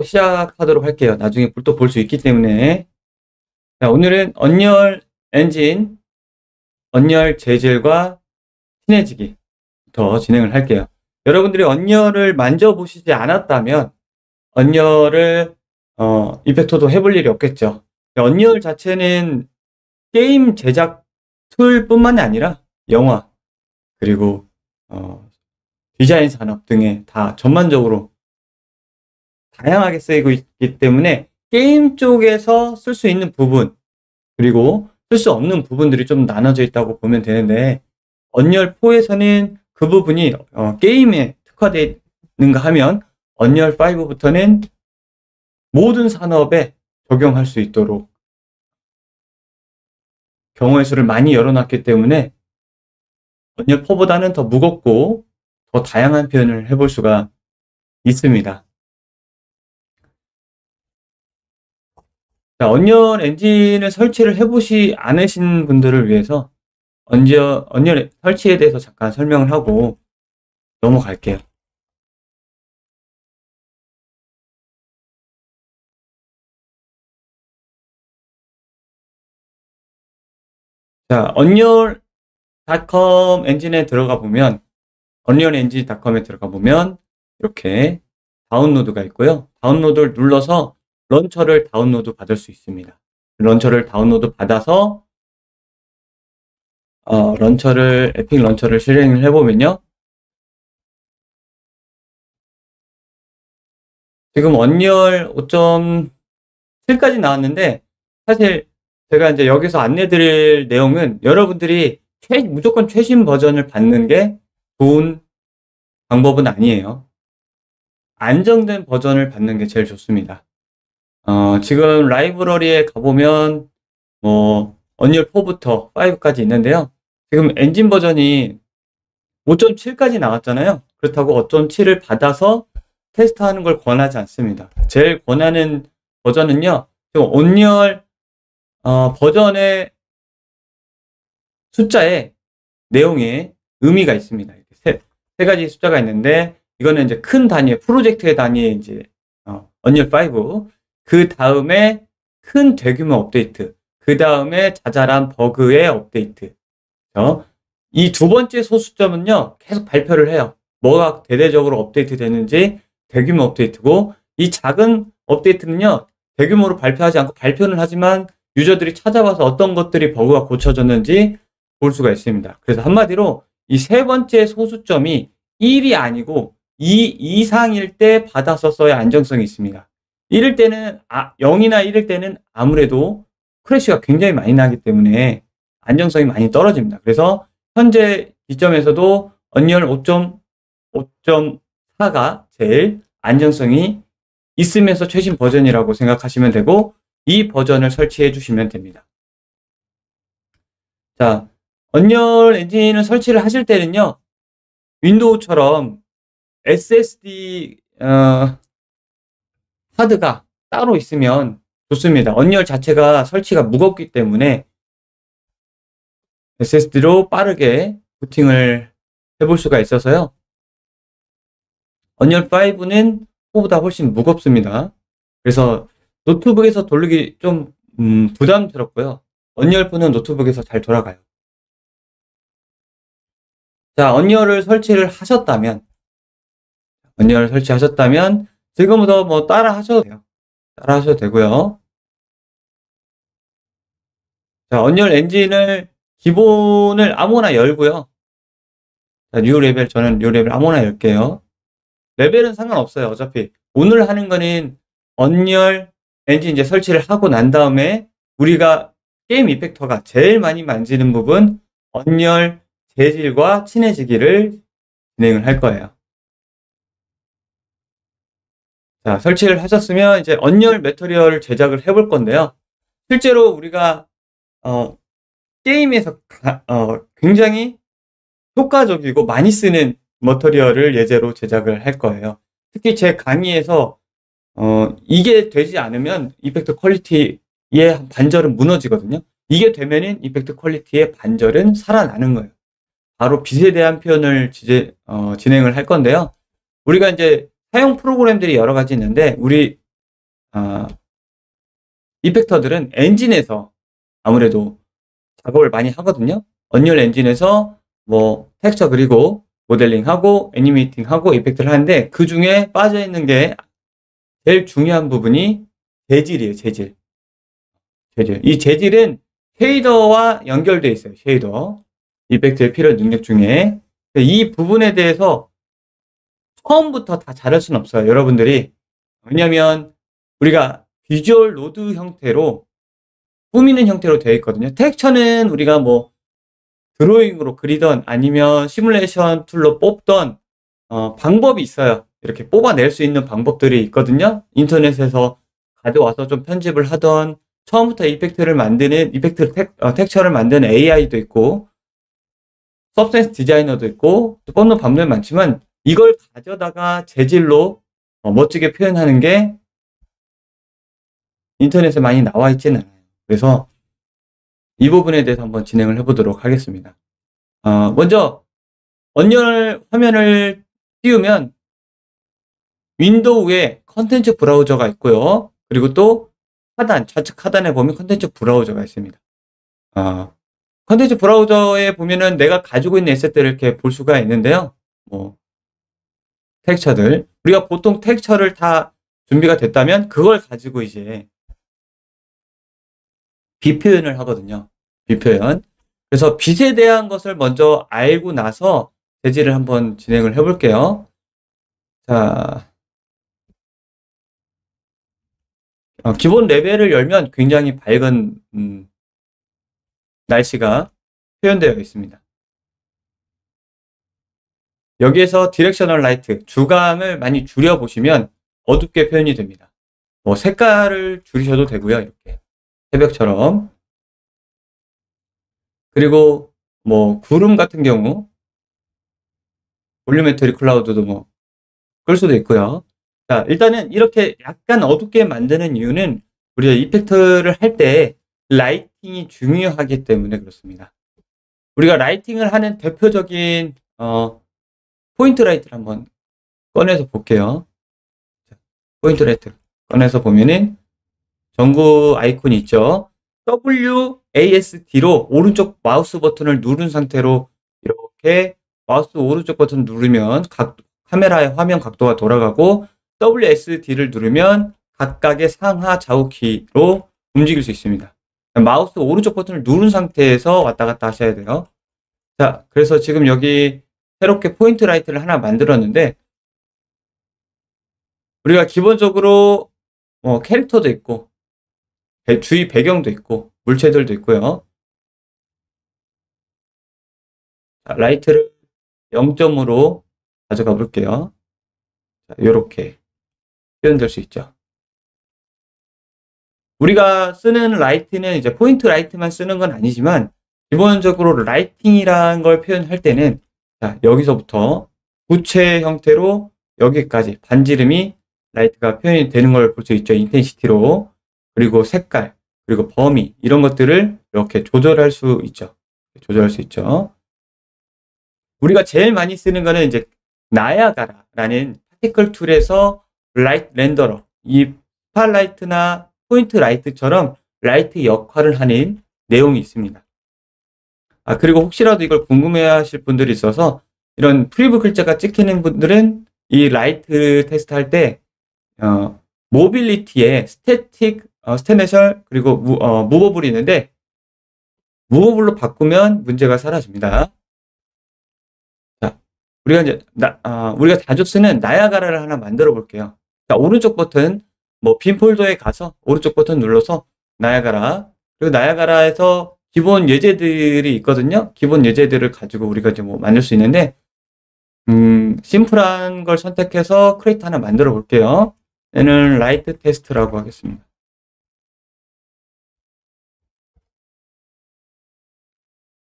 시작하도록 할게요. 나중에 또 볼 수 있기 때문에. 자, 오늘은 언리얼 엔진, 언리얼 재질과 친해지기부터 진행을 할게요. 여러분들이 언리얼을 만져보시지 않았다면 언리얼을 이펙터도 해볼 일이 없겠죠. 언리얼 자체는 게임 제작 툴뿐만이 아니라 영화 그리고 디자인 산업 등에 다 전반적으로 다양하게 쓰이고 있기 때문에 게임 쪽에서 쓸 수 있는 부분 그리고 쓸 수 없는 부분들이 좀 나눠져 있다고 보면 되는데, 언리얼 4에서는 그 부분이 게임에 특화되어 있는가 하면 언리얼 5부터는 모든 산업에 적용할 수 있도록 경우의 수를 많이 열어놨기 때문에 언리얼 4보다는 더 무겁고 더 다양한 표현을 해볼 수가 있습니다. 자, 언리얼 엔진을 설치를 해보시 않으신 분들을 위해서 언리얼 설치에 대해서 잠깐 설명을 하고 넘어갈게요. 자, 언리얼.com 엔진에 들어가 보면, 언리얼 엔진.com에 들어가 보면 이렇게 다운로드가 있고요. 다운로드를 눌러서 런처를 다운로드 받을 수 있습니다. 런처를 다운로드 받아서 에픽 런처를 실행을 해보면요. 지금 언리얼 5.7까지 나왔는데, 사실 제가 이제 여기서 안내드릴 내용은 여러분들이 무조건 최신 버전을 받는 게 좋은 방법은 아니에요. 안정된 버전을 받는 게 제일 좋습니다. 지금 라이브러리에 가보면 언리얼 4부터 5까지 있는데요. 지금 엔진 버전이 5.7까지 나왔잖아요. 그렇다고 5.7을 받아서 테스트하는 걸 권하지 않습니다. 제일 권하는 버전은요, 지금 언리얼 버전의 숫자에 내용에 의미가 있습니다. 세 가지 숫자가 있는데, 이거는 이제 큰 단위의 프로젝트의 단위의 이제 언리얼 5, 그 다음에 큰 대규모 업데이트, 그 다음에 자잘한 버그의 업데이트. 이 두 번째 소수점은요, 계속 발표를 해요. 뭐가 대대적으로 업데이트 되는지 대규모 업데이트고, 이 작은 업데이트는요, 대규모로 발표하지 않고 발표는 하지만 유저들이 찾아봐서 어떤 것들이 버그가 고쳐졌는지 볼 수가 있습니다. 그래서 한마디로 이 세 번째 소수점이 1이 아니고 2 이상일 때 받아서 써야 안정성이 있습니다. 0이나 1일 때는 아무래도 크래시가 굉장히 많이 나기 때문에 안정성이 많이 떨어집니다. 그래서 현재 기점에서도 언리얼 5.4가 제일 안정성이 있으면서 최신 버전이라고 생각하시면 되고, 이 버전을 설치해 주시면 됩니다. 자, 언리얼 엔진을 설치를 하실 때는요, 윈도우처럼 SSD 하드가 따로 있으면 좋습니다. 언리얼 자체가 설치가 무겁기 때문에 SSD로 빠르게 부팅을 해볼 수가 있어서요. 언리얼 5는 4보다 훨씬 무겁습니다. 그래서 노트북에서 돌리기 좀 부담스럽고요. 언리얼 4는 노트북에서 잘 돌아가요. 자, 언리얼을 설치하셨다면 지금부터 따라 하셔도 돼요. 따라 하셔도 되고요. 자, 언리얼 엔진을 기본을 아무나 열고요. 자, 저는 뉴 레벨 아무나 열게요. 레벨은 상관없어요. 어차피 오늘 하는 거는 언리얼 엔진 이제 설치를 하고 난 다음에 우리가 게임 이펙터가 제일 많이 만지는 부분, 언리얼 재질과 친해지기를 진행을 할 거예요. 자, 설치를 하셨으면 이제 언리얼 매터리얼을 제작을 해볼 건데요. 실제로 우리가 게임에서 굉장히 효과적이고 많이 쓰는 머터리얼을 예제로 제작을 할 거예요. 특히 제 강의에서 이게 되지 않으면 이펙트 퀄리티의 반절은 무너지거든요. 이게 되면은 이펙트 퀄리티의 반절은 살아나는 거예요. 바로 빛에 대한 표현을 진행을 할 건데요. 우리가 이제 사용 프로그램들이 여러 가지 있는데, 우리 이펙터들은 엔진에서 아무래도 작업을 많이 하거든요. 언리얼 엔진에서 뭐 텍스처 그리고 모델링하고 애니메이팅하고 이펙트를 하는데 그 중에 빠져 있는 게 제일 중요한 부분이 재질이에요. 재질. 이 재질은 쉐이더와 연결되어 있어요. 쉐이더. 이펙트에 필요한 능력 중에 이 부분에 대해서 처음부터 다 잘할 수는 없어요. 여러분들이. 왜냐하면 우리가 비주얼 노드 형태로 꾸미는 형태로 되어 있거든요. 텍스처는 우리가 뭐 드로잉으로 그리던 아니면 시뮬레이션 툴로 뽑던 방법이 있어요. 이렇게 뽑아낼 수 있는 방법들이 있거든요. 인터넷에서 가져와서 좀 편집을 하던 처음부터 이펙트를 만드는 텍스처를 만드는 AI도 있고 서브센스 디자이너도 있고 뽑는 방법이 많지만 이걸 가져다가 재질로 멋지게 표현하는 게 인터넷에 많이 나와 있지는 않아요. 그래서 이 부분에 대해서 한번 진행을 해보도록 하겠습니다. 먼저 언리얼 화면을 띄우면 윈도우에 컨텐츠 브라우저가 있고요. 그리고 또 좌측 하단에 보면 컨텐츠 브라우저가 있습니다. 컨텐츠 브라우저에 보면은 내가 가지고 있는 에셋들을 이렇게 볼 수가 있는데요. 뭐 텍스처들, 우리가 보통 텍스처를 다 준비가 됐다면 그걸 가지고 이제 비표현을 하거든요. 비표현. 그래서 빛에 대한 것을 먼저 알고 나서 재질을 한번 진행을 해볼게요. 자, 기본 레벨을 열면 굉장히 밝은 날씨가 표현되어 있습니다. 여기에서 디렉셔널 라이트, 주광을 많이 줄여보시면 어둡게 표현이 됩니다. 뭐 색깔을 줄이셔도 되고요. 이렇게 새벽처럼. 그리고 뭐 구름 같은 경우 볼륨메트리 클라우드도 뭐 끌 수도 있고요. 자, 일단은 이렇게 약간 어둡게 만드는 이유는 우리가 이펙트를 할 때 라이팅이 중요하기 때문에 그렇습니다. 우리가 라이팅을 하는 대표적인 포인트 라이트를 한번 꺼내서 볼게요. 포인트 라이트 꺼내서 보면은 전구 아이콘이 있죠. WASD로 오른쪽 마우스 버튼을 누른 상태로 이렇게 마우스 오른쪽 버튼 누르면 카메라의 화면 각도가 돌아가고 WSD를 누르면 각각의 상하 좌우 키로 움직일 수 있습니다. 마우스 오른쪽 버튼을 누른 상태에서 왔다 갔다 하셔야 돼요. 자, 그래서 지금 여기 새롭게 포인트 라이트를 하나 만들었는데 우리가 기본적으로 캐릭터도 있고 주위 배경도 있고 물체들도 있고요. 자, 라이트를 0점으로 가져가 볼게요. 자, 이렇게 표현될 수 있죠. 우리가 쓰는 라이트는 이제 포인트 라이트만 쓰는 건 아니지만 기본적으로 라이팅이라는 걸 표현할 때는 자, 여기서부터 부채 형태로 여기까지 반지름이 라이트가 표현이 되는 걸 볼 수 있죠. 인텐시티로. 그리고 색깔, 그리고 범위 이런 것들을 이렇게 조절할 수 있죠. 우리가 제일 많이 쓰는 거는 이제 나야가라라는 파티클 툴에서 라이트 렌더러, 이 스팟라이트나 포인트 라이트처럼 라이트 역할을 하는 내용이 있습니다. 그리고 혹시라도 이걸 궁금해하실 분들이 있어서 이런 프리뷰 글자가 찍히는 분들은 이 라이트 테스트 할 때 모빌리티에 스태틱, 스테네셜 그리고 무버블이 있는데 무버블로 바꾸면 문제가 사라집니다. 자, 우리가 이제 우리가 자주 쓰는 나야가라를 하나 만들어 볼게요. 자, 오른쪽 버튼 빈 폴더에 가서 오른쪽 버튼 눌러서 나야가라, 그리고 나야가라에서 기본 예제들이 있거든요. 기본 예제들을 가지고 우리가 이제 만들 수 있는데 심플한 걸 선택해서 크리에이트 하나 만들어 볼게요. 얘는 라이트 테스트라고 하겠습니다.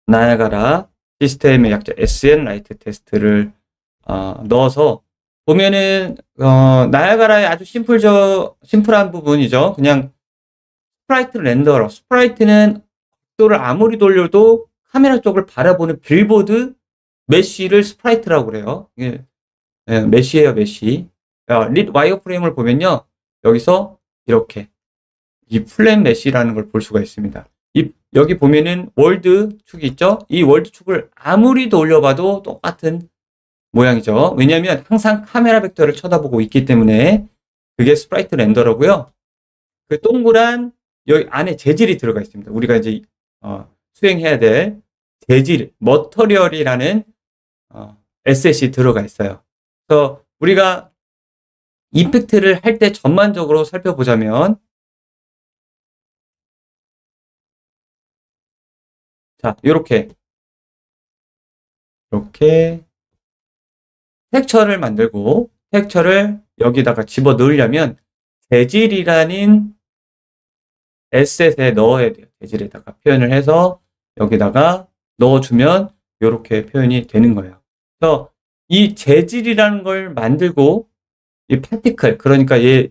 나야가라 시스템의 약자 SN 라이트 테스트를 넣어서 보면은 나야가라의 아주 심플한 부분이죠. 그냥 스프라이트 렌더러. 스프라이트는 각도를 아무리 돌려도 카메라 쪽을 바라보는 빌보드 메쉬를 스프라이트라고 그래요. 이게 메쉬예요, 메쉬. 릿 와이어프레임을 보면요, 여기서 이렇게 이 플랫 메쉬라는 걸 볼 수가 있습니다. 여기 보면은 월드 축이 있죠? 이 월드 축을 아무리 돌려봐도 똑같은 모양이죠. 왜냐하면 항상 카메라 벡터를 쳐다보고 있기 때문에 그게 스프라이트 렌더러고요. 그 동그란 여기 안에 재질이 들어가 있습니다. 우리가 이제 수행해야 될 재질, 머터리얼이라는 에셋이 들어가 있어요. 그래서 우리가 이펙트를 할 때 전반적으로 살펴보자면, 자, 이렇게 텍스처를 만들고 텍스처를 여기다가 집어 넣으려면 재질이라는 에셋에 넣어야 돼요. 재질에다가 표현을 해서 여기다가 넣어주면 이렇게 표현이 되는 거예요. 그래서 이 재질이라는 걸 만들고 이 파티클, 그러니까 얘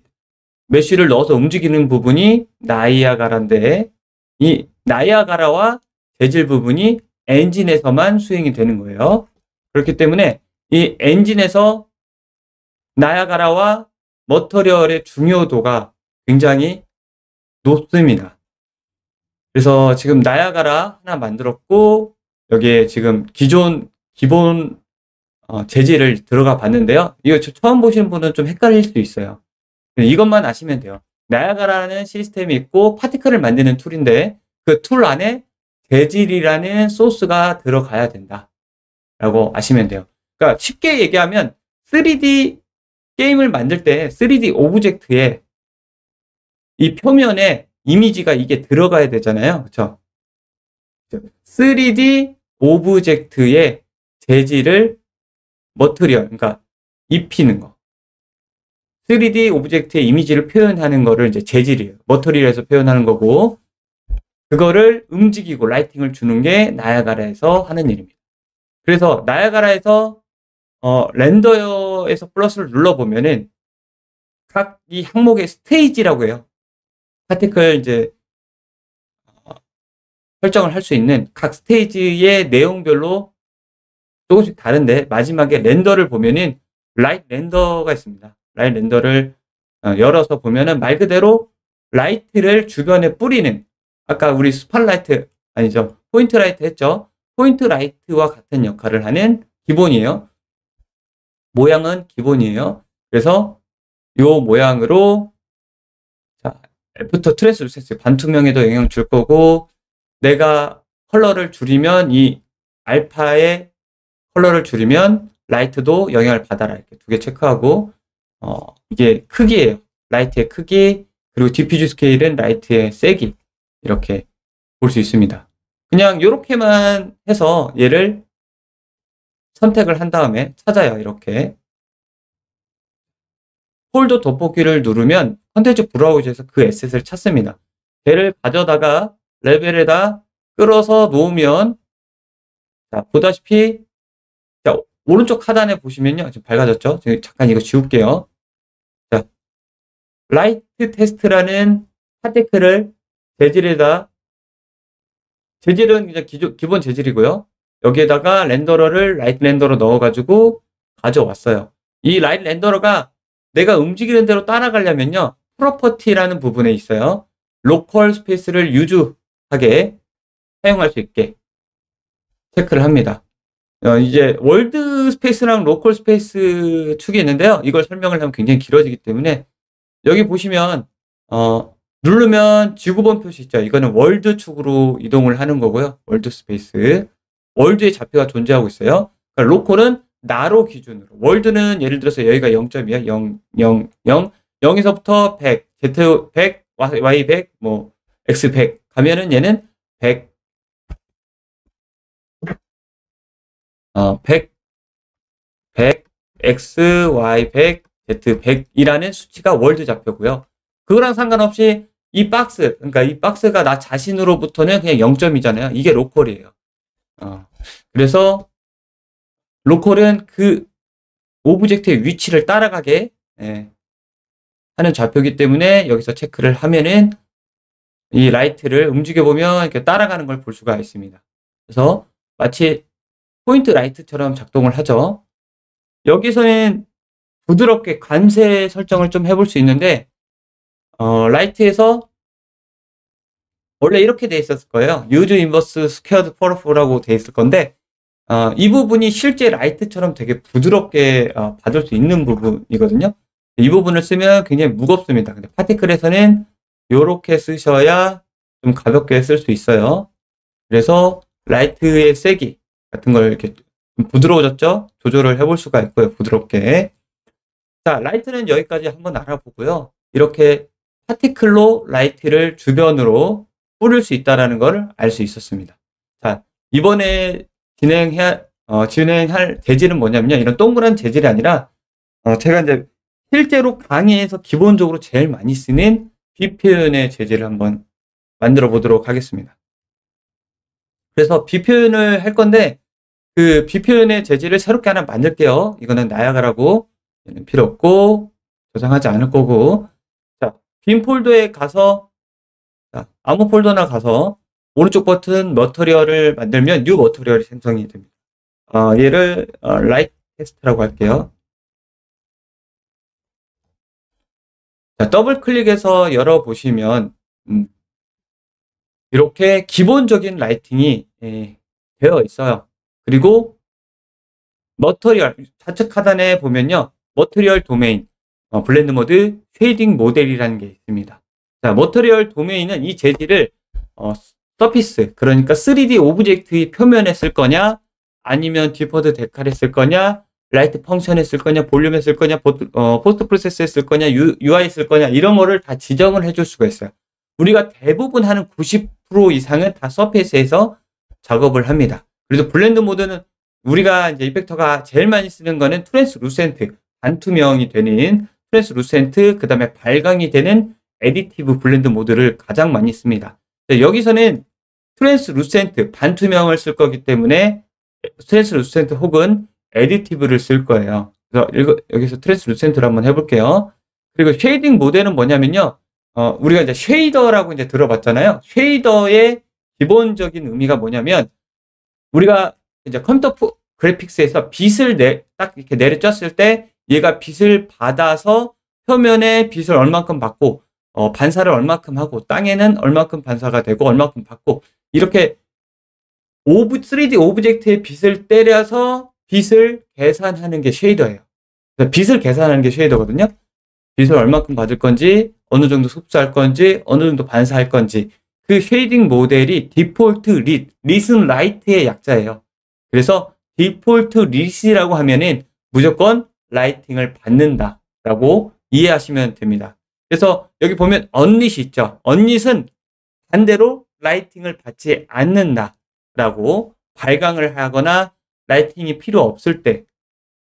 메쉬를 넣어서 움직이는 부분이 나이아가라인데 이 나이아가라와 재질 부분이 엔진에서만 수행이 되는 거예요. 그렇기 때문에 이 엔진에서 나이아가라와 머터리얼의 중요도가 굉장히 높습니다. 그래서 지금 나이아가라 하나 만들었고 여기에 지금 기본 재질을 들어가 봤는데요. 이거 처음 보시는 분은 좀 헷갈릴 수도 있어요. 이것만 아시면 돼요. 나이아가라는 시스템이 있고 파티클을 만드는 툴인데 그 툴 안에 재질이라는 소스가 들어가야 된다 라고 아시면 돼요. 그러니까 쉽게 얘기하면 3D 게임을 만들 때 3D 오브젝트에 이 표면에 이미지가 이게 들어가야 되잖아요. 그렇죠? 3D 오브젝트의 재질을 머티리얼, 그러니까 입히는 거. 3D 오브젝트의 이미지를 표현하는 거를 이제 재질이에요. 머티리얼에서 표현하는 거고, 그거를 움직이고 라이팅을 주는 게 나이아가라에서 하는 일입니다. 그래서 나이아가라에서 렌더에서 플러스를 눌러보면은 각 이 항목의 스테이지라고 해요. 파티클 이제 설정을 할 수 있는 각 스테이지의 내용별로 조금씩 다른데 마지막에 렌더를 보면은 라이트 렌더가 있습니다. 라이트 렌더를 열어서 보면은 말 그대로 라이트를 주변에 뿌리는, 아까 우리 스팟라이트 아니죠, 포인트 라이트 했죠. 포인트 라이트와 같은 역할을 하는 기본이에요. 모양은 기본이에요. 그래서 요 모양으로 자, 애프터 트랜스루센스 반투명에도 영향을 줄 거고, 내가 컬러를 줄이면 이 알파의 컬러를 줄이면 라이트도 영향을 받아라. 이렇게 두 개 체크하고, 이게 크기예요. 라이트의 크기, 그리고 디퓨즈 스케일은 라이트의 세기. 이렇게 볼 수 있습니다. 그냥 이렇게만 해서 얘를 선택을 한 다음에 찾아요. 이렇게. 폴더 돋보기를 누르면 컨텐츠 브라우저에서 그 에셋을 찾습니다. 걔를 가져다가 레벨에다 끌어서 놓으면, 자, 보다시피, 자, 오른쪽 하단에 보시면요. 지금 밝아졌죠? 잠깐 이거 지울게요. 자, 라이트 테스트라는 파티클을 재질에다, 재질은 이제 기본 재질이고요. 여기에다가 렌더러를 라이트 렌더러 넣어가지고 가져왔어요. 이 라이트 렌더러가 내가 움직이는 대로 따라가려면요. 프로퍼티라는 부분에 있어요. 로컬 스페이스를 유주하게 사용할 수 있게 체크를 합니다. 이제 월드 스페이스랑 로컬 스페이스 축이 있는데요. 이걸 설명을 하면 굉장히 길어지기 때문에 여기 보시면 누르면 지구본 표시 있죠. 이거는 월드 축으로 이동을 하는 거고요. 월드 스페이스. 월드의 좌표가 존재하고 있어요. 그러니까 로컬은 나로 기준으로. 월드는 예를 들어서 여기가 0점이야. 0, 0, 0. 0에서부터 100, Z 100, Y 100, 뭐 X 100 가면은 얘는 100, 100, X, Y 100, Z 100이라는 수치가 월드 좌표고요. 그거랑 상관없이 이 박스, 그러니까 이 박스가 나 자신으로부터는 그냥 0점이잖아요. 이게 로컬이에요. 그래서 로컬은 그 오브젝트의 위치를 따라가게 하는 좌표이기 때문에 여기서 체크를 하면은 이 라이트를 움직여보면 이렇게 따라가는 걸 볼 수가 있습니다. 그래서 마치 포인트 라이트처럼 작동을 하죠. 여기서는 부드럽게 관세 설정을 좀 해볼 수 있는데 라이트에서 원래 이렇게 돼 있었을 거예요. use inverse squared perf라고 돼 있을 건데, 이 부분이 실제 라이트처럼 되게 부드럽게 받을 수 있는 부분이거든요. 이 부분을 쓰면 굉장히 무겁습니다. 근데 파티클에서는 이렇게 쓰셔야 좀 가볍게 쓸 수 있어요. 그래서 라이트의 세기 같은 걸 이렇게 좀 부드러워졌죠? 조절을 해볼 수가 있고요. 부드럽게. 자, 라이트는 여기까지 한번 알아보고요. 이렇게 파티클로 라이트를 주변으로 뿌릴 수 있다는 걸 알 수 있었습니다. 자, 이번에 진행할 재질은 뭐냐면요. 이런 동그란 재질이 아니라, 제가 이제 실제로 강의에서 기본적으로 제일 많이 쓰는 비표현의 재질을 한번 만들어 보도록 하겠습니다. 그래서 비표현을 할 건데, 그 비표현의 재질을 새롭게 하나 만들게요. 이거는 나야가라고 얘는 필요 없고, 저장하지 않을 거고. 자, 빈 폴더에 가서, 자, 아무 폴더나 가서, 오른쪽 버튼 머터리얼을 만들면 뉴 머터리얼이 생성이 됩니다. 얘를 라이트 테스트라고 할게요. 자, 더블 클릭해서 열어보시면 이렇게 기본적인 라이팅이 되어 있어요. 그리고 머터리얼 좌측 하단에 보면요. 머터리얼 도메인, 블렌드 모드, 쉐이딩 모델이라는 게 있습니다. 자, 머터리얼 도메인은 이 재질을 서피스, 그러니까 3D 오브젝트의 표면에 쓸 거냐, 아니면 디퍼드 데칼에 쓸 거냐, 라이트 펑션에 쓸 거냐, 볼륨에 쓸 거냐, 포스트 프로세스에 쓸 거냐, UI에 쓸 거냐, 이런 거를 다 지정을 해줄 수가 있어요. 우리가 대부분 하는 90% 이상은 다 서페이스에서 작업을 합니다. 그래서 블렌드 모드는 우리가 이제 이펙터가 제일 많이 쓰는 거는 트랜스루센트, 반투명이 되는 트랜스루센트, 그 다음에 발광이 되는 에디티브 블렌드 모드를 가장 많이 씁니다. 여기서는 트랜스루센트, 반투명을 쓸 거기 때문에 트랜스루센트 혹은 에디티브를 쓸 거예요. 그래서 여기서 트랜스루센트를 한번 해볼게요. 그리고 쉐이딩 모델은 뭐냐면요. 우리가 이제 쉐이더라고 이제 들어봤잖아요. 쉐이더의 기본적인 의미가 뭐냐면, 우리가 이제 컴퓨터 그래픽스에서 빛을 딱 이렇게 내려쬐을 때 얘가 빛을 받아서 표면에 빛을 얼만큼 받고, 반사를 얼만큼 하고, 땅에는 얼만큼 반사가 되고, 얼만큼 받고, 이렇게 3D 오브젝트의 빛을 때려서 빛을 계산하는 게 쉐이더예요. 빛을 계산하는 게 쉐이더거든요. 빛을 얼만큼 받을 건지, 어느 정도 흡수할 건지, 어느 정도 반사할 건지. 그 쉐이딩 모델이 디폴트 릿은 라이트의 약자예요. 그래서 디폴트 릿이라고 하면은 무조건 라이팅을 받는다라고 이해하시면 됩니다. 그래서 여기 보면 언릿이 있죠. 언릿은 반대로 라이팅을 받지 않는다라고, 발광을 하거나 라이팅이 필요 없을 때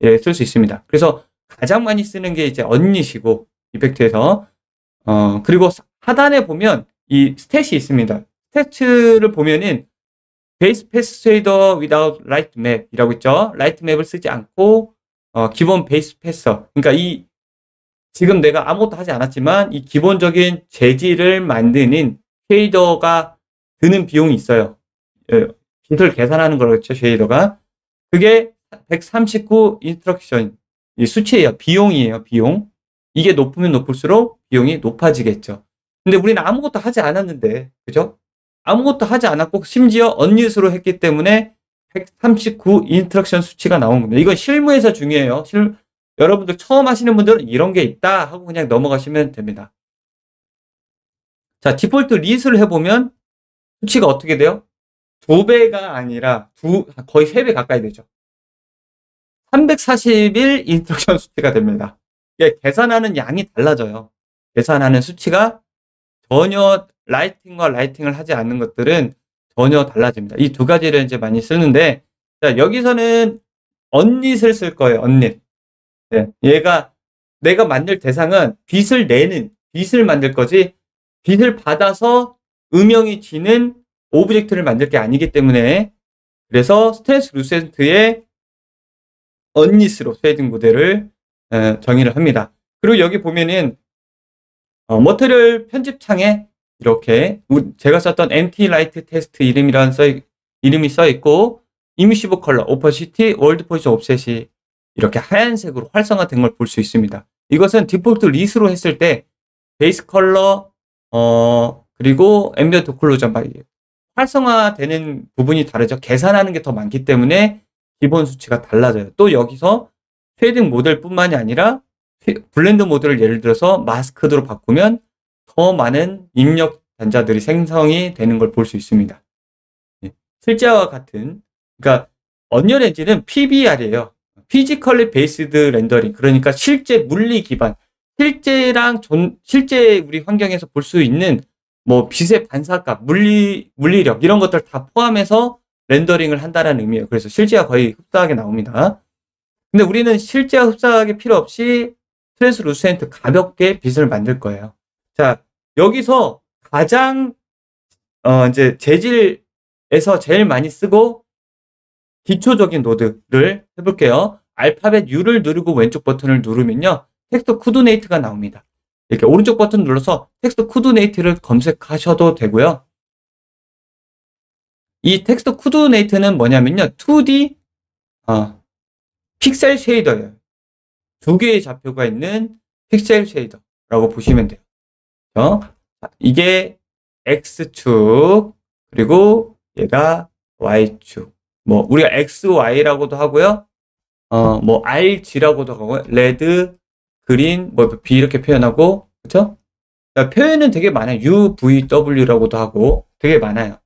쓸 수 있습니다. 그래서 가장 많이 쓰는 게 이제 언릿이고, 이펙트에서. 그리고 하단에 보면 이 스탯이 있습니다. 스탯을 보면은 베이스 패스 쉐이더 without light map 이라고 있죠. 라이트 맵을 쓰지 않고 기본 베이스 패서, 그러니까 지금 내가 아무것도 하지 않았지만 이 기본적인 재질을 만드는 쉐이더가 드는 비용이 있어요. 빛을 계산하는 거겠죠, 쉐이더가. 그게 139 인스트럭션, 이 수치예요. 비용이에요, 비용. 이게 높으면 높을수록 비용이 높아지겠죠. 근데 우리는 아무것도 하지 않았는데, 그죠? 아무것도 하지 않았고, 심지어 언릿으로 했기 때문에 139 인스트럭션 수치가 나온 겁니다. 이건 실무에서 중요해요. 여러분들 처음 하시는 분들은 이런 게 있다 하고 그냥 넘어가시면 됩니다. 자, 디폴트 릿을 해보면 수치가 어떻게 돼요? 2배가 아니라 거의 3배 가까이 되죠. 341 인스트럭션 수치가 됩니다. 계산하는 양이 달라져요. 계산하는 수치가 전혀 라이팅과 라이팅을 하지 않는 것들은 전혀 달라집니다. 이 두 가지를 이제 많이 쓰는데, 자, 여기서는 언릿을 쓸 거예요. 언릿. 네, 내가 만들 대상은 빛을 만들 거지, 빛을 받아서 음영이 지는 오브젝트를 만들 게 아니기 때문에, 그래서 트랜스루센트의 언릿으로 쉐이딩 모델을 정의를 합니다. 그리고 여기 보면은 머터리얼 편집창에 이렇게 제가 썼던 MT 라이트 테스트 이름이 써 있고, 이미시브 컬러, 오퍼시티, 월드 포지션 옵셋이 이렇게 하얀색으로 활성화된 걸 볼 수 있습니다. 이것은 디폴트 릿으로 했을 때 베이스 컬러, 그리고 앰비언트 오클루전, 활성화되는 부분이 다르죠. 계산하는 게 더 많기 때문에 기본 수치가 달라져요. 또 여기서 쉐이딩 모델뿐만이 아니라 블렌드 모드를 예를 들어서 마스크드로 바꾸면 더 많은 입력 단자들이 생성이 되는 걸 볼 수 있습니다. 실제와 같은, 그러니까 언리얼 엔진은 PBR이에요. 피지컬리 베이스드 렌더링. 그러니까 실제 물리 기반, 실제 우리 환경에서 볼 수 있는 뭐 빛의 반사값, 물리력 이런 것들 다 포함해서 렌더링을 한다는 의미예요. 그래서 실제와 거의 흡사하게 나옵니다. 근데 우리는 실제와 흡사하게 필요 없이 트랜스루센트 가볍게 빛을 만들 거예요. 자, 여기서 가장 이제 재질에서 제일 많이 쓰고 기초적인 노드를 해볼게요. 알파벳 U를 누르고 왼쪽 버튼을 누르면요, 텍스트 쿠드네이트가 나옵니다. 이렇게 오른쪽 버튼 눌러서 텍스트 쿠드네이트를 검색하셔도 되고요. 이 텍스트 쿠드네이트는 뭐냐면요, 2D 픽셀 쉐이더예요. 두 개의 좌표가 있는 픽셀 쉐이더라고 보시면 돼요. 이게 X축, 그리고 얘가 Y축. 뭐 우리가 XY라고도 하고요. 뭐 RG라고도 하고요. 레드, 그린, 뭐 B 이렇게 표현하고, 그렇죠? 표현은 되게 많아요. UVW라고도 하고 되게 많아요.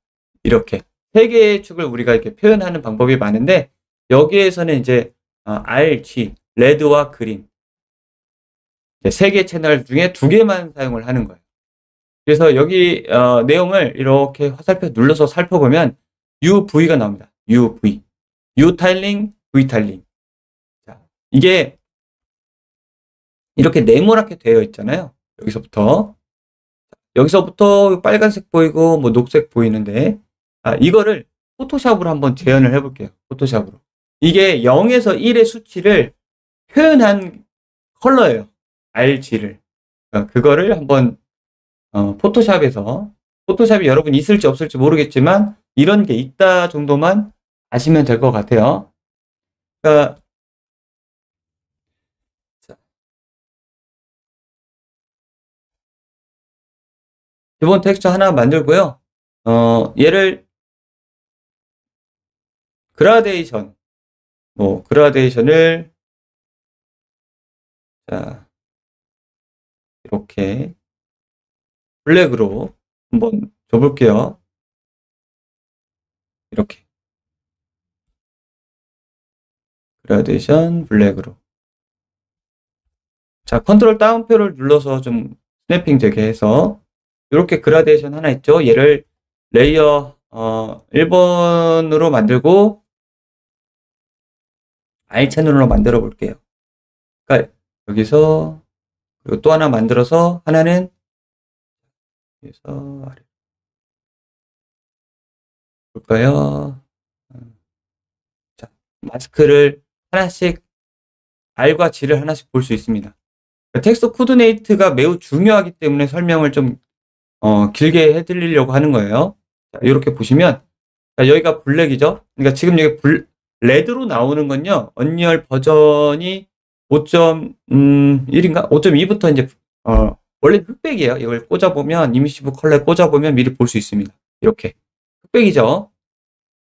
이렇게 세 개의 축을 우리가 이렇게 표현하는 방법이 많은데, 여기에서는 이제 RG, 레드와 그린, 세 개 채널 중에 두 개만 사용을 하는 거예요. 그래서 여기 내용을 이렇게 화살표 눌러서 살펴보면 UV가 나옵니다. UV, U 타일링, V 타일링. 자, 이게 이렇게 네모나게 되어 있잖아요. 여기서부터 빨간색 보이고 뭐 녹색 보이는데, 이거를 포토샵으로 한번 재현을 해볼게요. 포토샵으로. 이게 0에서 1의 수치를 표현한 컬러예요. RG를. 그거를 한번 포토샵이 여러분 있을지 없을지 모르겠지만 이런 게 있다 정도만 아시면 될 것 같아요. 그러니까 기본 텍스처 하나 만들고요. 얘를 그라데이션을 자, 이렇게 블랙으로 한번 줘볼게요. 이렇게 그라데이션 블랙으로. 자, 컨트롤 다운표를 눌러서 좀 스냅핑 되게 해서 이렇게 그라데이션 하나 있죠. 얘를 레이어 1번으로 만들고 R 채널로 만들어 볼게요. 그러니까 여기서 그리고 또 하나 만들어서 하나는 여기서 아래 볼까요? 자, 마스크를 하나씩, R과 G를 하나씩 볼 수 있습니다. 텍스트 코디네이트가 매우 중요하기 때문에 설명을 좀 길게 해드리려고 하는 거예요. 자, 이렇게 보시면, 자, 여기가 블랙이죠. 그러니까 지금 여기 레드로 나오는 건요, 언리얼 버전이 5.1인가? 5.2부터 이제 원래 흑백이에요. 이걸 꽂아보면, 이미시브 컬러에 꽂아보면 미리 볼 수 있습니다. 이렇게 흑백이죠.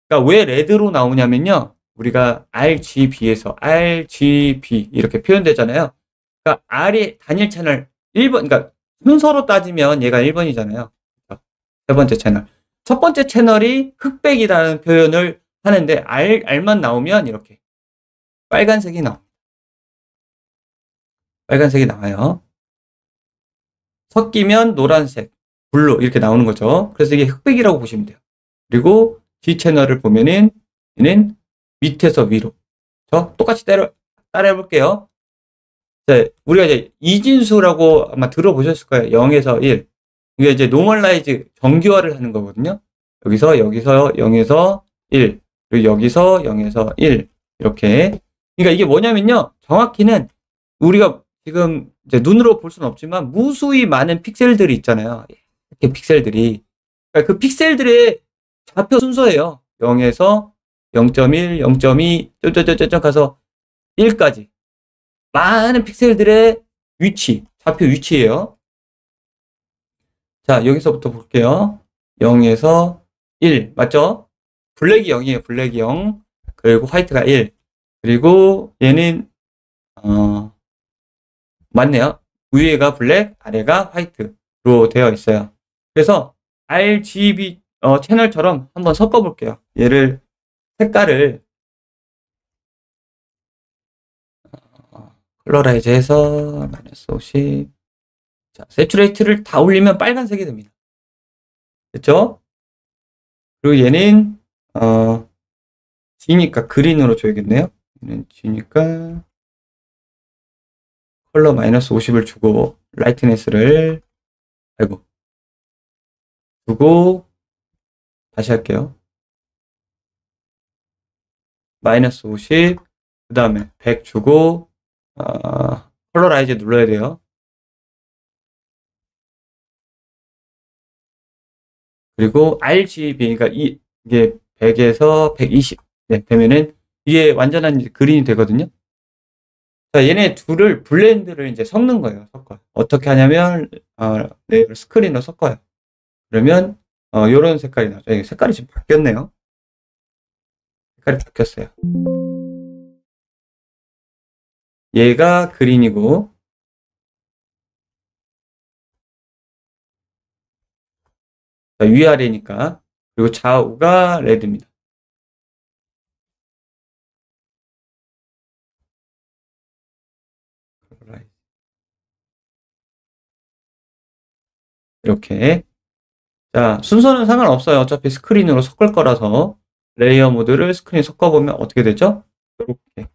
그러니까 왜 레드로 나오냐면요, 우리가 RGB에서 RGB 이렇게 표현되잖아요. 그러니까 R이 단일 채널 1번, 그러니까 순서로 따지면 얘가 1번이잖아요. 세 번째 채널. 첫 번째 채널이 흑백이라는 표현을 하는데 R만 나오면 이렇게 빨간색이 나옵니다. 빨간색이 나와요. 섞이면 노란색, 블루 이렇게 나오는 거죠. 그래서 이게 흑백이라고 보시면 돼요. 그리고 G 채널을 보면은 얘는 밑에서 위로. 똑같이 따라해 볼게요. 자, 우리가 이제 이진수라고 아마 들어보셨을 거예요. 0에서 1. 이게 이제 노멀라이즈, 정규화를 하는 거거든요. 여기서 0에서 1. 그리고 여기서 0에서 1. 이렇게. 그러니까 이게 뭐냐면요, 정확히는 우리가 지금 이제 눈으로 볼 수는 없지만 무수히 많은 픽셀들이 있잖아요. 이렇게 픽셀들이. 그러니까 그 픽셀들의 좌표 순서예요. 0에서 0.1, 0.2, 쩌쩌쩌쩌 가서 1까지. 많은 픽셀들의 위치, 좌표 위치예요. 자, 여기서부터 볼게요. 0에서 1. 맞죠? 블랙이 0이에요. 블랙이 0. 그리고 화이트가 1. 그리고 얘는, 맞네요. 위에가 블랙, 아래가 화이트로 되어 있어요. 그래서 RGB 채널처럼 한번 섞어 볼게요. 얘를 색깔을 컬러라이즈 해서 마이너스 50. 자, 세츄레이트를 다 올리면 빨간색이 됩니다. 됐죠? 그리고 얘는 G니까 그린으로 줘야겠네요. 얘는 G니까 컬러 마이너스 50을 주고 라이트네스를 주고 다시 할게요. 마이너스 50, 그 다음에 100 주고 컬러라이즈 눌러야 돼요. 그리고 RGB, 그러니까 이게 100에서 120 되면은 이게 완전한 그린이 되거든요. 자, 얘네 둘을 블렌드를 이제 섞는 거예요. 섞어요. 어떻게 하냐면 레이블 스크린으로 섞어요. 그러면 요런 색깔이 나죠. 색깔이 지금 바뀌었네요. 색깔이 바뀌었어요. 얘가 그린이고 자, 위아래니까. 그리고 좌우가 레드입니다. 이렇게. 자, 순서는 상관없어요. 어차피 스크린으로 섞을 거라서 레이어 모드를 스크린 섞어보면 어떻게 되죠? 이렇게.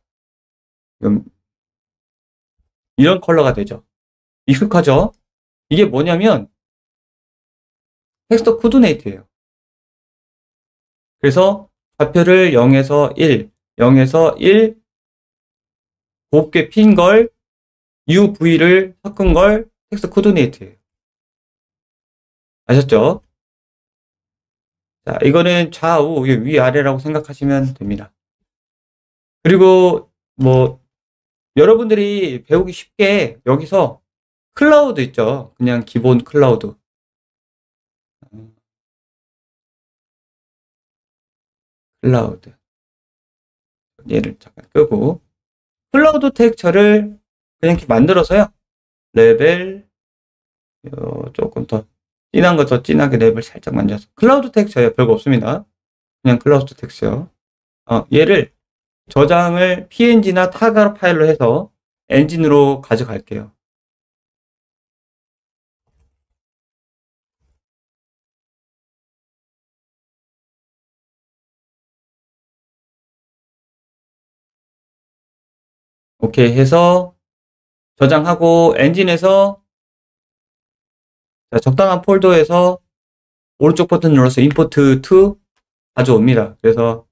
이런 컬러가 되죠. 익숙하죠? 이게 뭐냐면 텍스처 코디네이트예요. 그래서 좌표를 0에서 1, 0에서 1 곱게 핀 걸 UV를 섞은 걸 텍스처 코디네이트예요. 아셨죠? 자, 이거는 좌우, 위아래라고 생각하시면 됩니다. 그리고 뭐 여러분들이 배우기 쉽게 여기서 클라우드 있죠. 그냥 기본 클라우드. 클라우드. 얘를 잠깐 끄고 클라우드 텍스처를 그냥 이렇게 만들어서요. 레벨 조금 더 진한 거 더 진하게 레벨 살짝 만져서 클라우드 텍스처예요. 별거 없습니다. 그냥 클라우드 텍스처. 얘를 저장을 PNG나 타가 파일로 해서 엔진으로 가져갈게요. 오케이 해서 저장하고 엔진에서 적당한 폴더에서 오른쪽 버튼 눌러서 임포트 to 가져옵니다. 그래서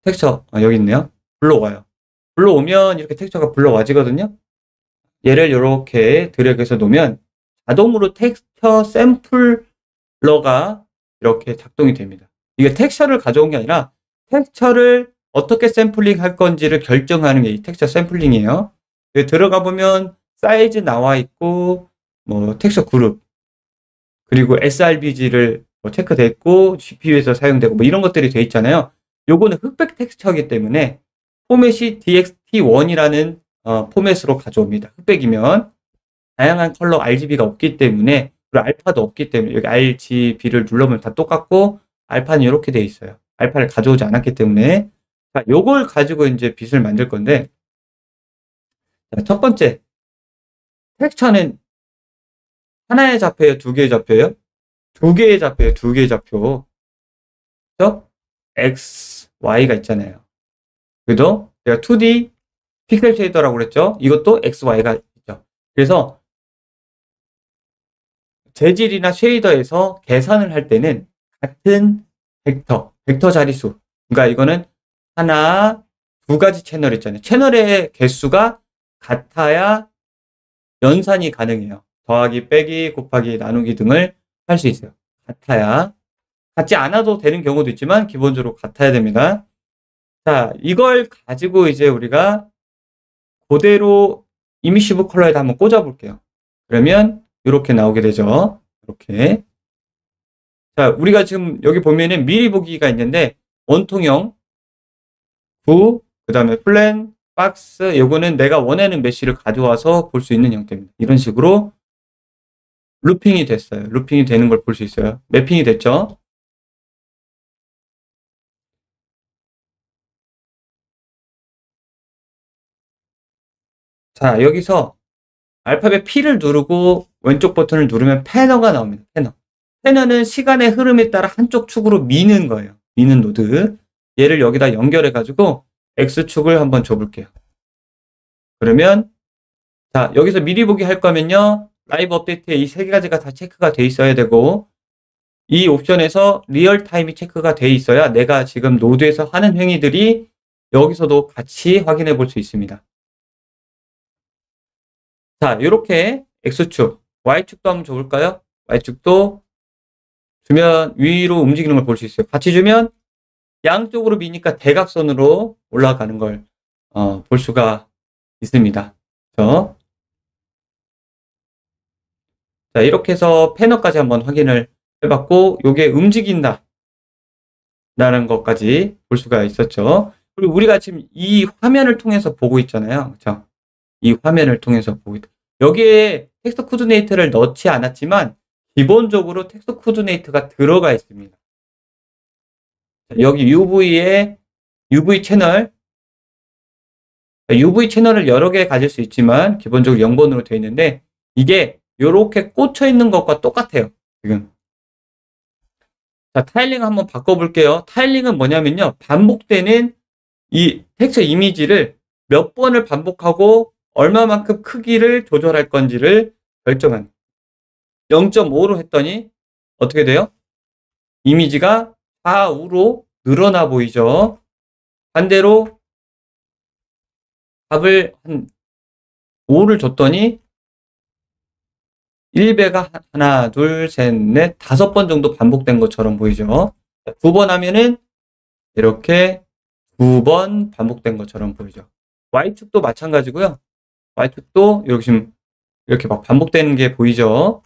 텍스처 여기 있네요. 불러와요. 불러오면 이렇게 텍스처가 불러와지거든요. 얘를 이렇게 드래그해서 놓으면 자동으로 텍스처 샘플러가 이렇게 작동이 됩니다. 이게 텍스처를 가져온 게 아니라 텍스처를 어떻게 샘플링 할 건지를 결정하는 게 이 텍스처 샘플링이에요. 여기 들어가 보면 사이즈 나와 있고 뭐 텍스처 그룹 그리고 srbg를 뭐 체크됐고 GPU에서 사용되고 뭐 이런 것들이 돼 있잖아요. 요거는 흑백 텍스처이기 때문에 포맷이 DXT1이라는 포맷으로 가져옵니다. 흑백이면 다양한 컬러 RGB가 없기 때문에 그리고 알파도 없기 때문에 여기 RGB를 눌러보면 다 똑같고 알파는 이렇게 돼 있어요. 알파를 가져오지 않았기 때문에 자, 요걸 가지고 이제 빛을 만들 건데 자, 첫 번째 텍스처는 하나의 좌표예요? 두 개의 좌표예요? 두 개의 좌표예요. 두 개의 좌표. 그죠? X, Y가 있잖아요. 그래도 제가 2D 픽셀 쉐이더라고 그랬죠? 이것도 X, Y가 있죠. 그래서 재질이나 쉐이더에서 계산을 할 때는 같은 벡터 자리수. 그러니까 이거는 하나, 두 가지 채널 있잖아요. 채널의 개수가 같아야 연산이 가능해요. 더하기, 빼기, 곱하기, 나누기 등을 할 수 있어요. 같아야. 같지 않아도 되는 경우도 있지만 기본적으로 같아야 됩니다. 자, 이걸 가지고 이제 우리가 그대로 이미시브 컬러에다 한번 꽂아 볼게요. 그러면 이렇게 나오게 되죠. 이렇게. 자, 우리가 지금 여기 보면은 미리 보기가 있는데 원통형, 구, 그 다음에 플랜, 박스, 요거는 내가 원하는 메쉬를 가져와서 볼 수 있는 형태입니다. 이런 식으로 루핑이 됐어요. 루핑이 되는 걸 볼 수 있어요. 매핑이 됐죠? 자, 여기서 알파벳 P를 누르고 왼쪽 버튼을 누르면 패너가 나옵니다. 패너. 패너는 시간의 흐름에 따라 한쪽 축으로 미는 거예요. 미는 노드. 얘를 여기다 연결해가지고 X축을 한번 줘볼게요. 그러면 자, 여기서 미리 보기 할 거면요. 라이브 업데이트에 이 세 가지가 다 체크가 돼 있어야 되고 이 옵션에서 리얼타임이 체크가 돼 있어야 내가 지금 노드에서 하는 행위들이 여기서도 같이 확인해 볼 수 있습니다. 자, 이렇게 X축, Y축도 한번 줘볼까요? Y축도 주면 위로 움직이는 걸 볼 수 있어요. 같이 주면 양쪽으로 미니까 대각선으로 올라가는 걸 볼 수가 있습니다. 그렇죠? 자, 이렇게 해서 패널까지 한번 확인을 해봤고 요게 움직인다 라는 것까지 볼 수가 있었죠. 그리고 우리가 지금 이 화면을 통해서 보고 있잖아요. 그렇죠? 이 화면을 통해서 보고 있다. 여기에 텍스트 코디네이터를 넣지 않았지만 기본적으로 텍스트 코디네이터가 들어가 있습니다. 여기 UV에 UV 채널, UV 채널을 여러 개 가질 수 있지만 기본적으로 0번으로 되어 있는데 이게 이렇게 꽂혀 있는 것과 똑같아요. 지금. 자, 타일링 한번 바꿔볼게요. 타일링은 뭐냐면요. 반복되는 이 텍스처 이미지를 몇 번을 반복하고 얼마만큼 크기를 조절할 건지를 결정한 0.5로 했더니 어떻게 돼요? 이미지가 좌우로 늘어나 보이죠. 반대로 값을 한 5를 줬더니 1배가 하나, 둘, 셋, 넷, 5번 정도 반복된 것처럼 보이죠. 2번 하면은 이렇게 2번 반복된 것처럼 보이죠. Y축도 마찬가지고요. Y축도 이렇게 지금 이렇게 막 반복되는 게 보이죠.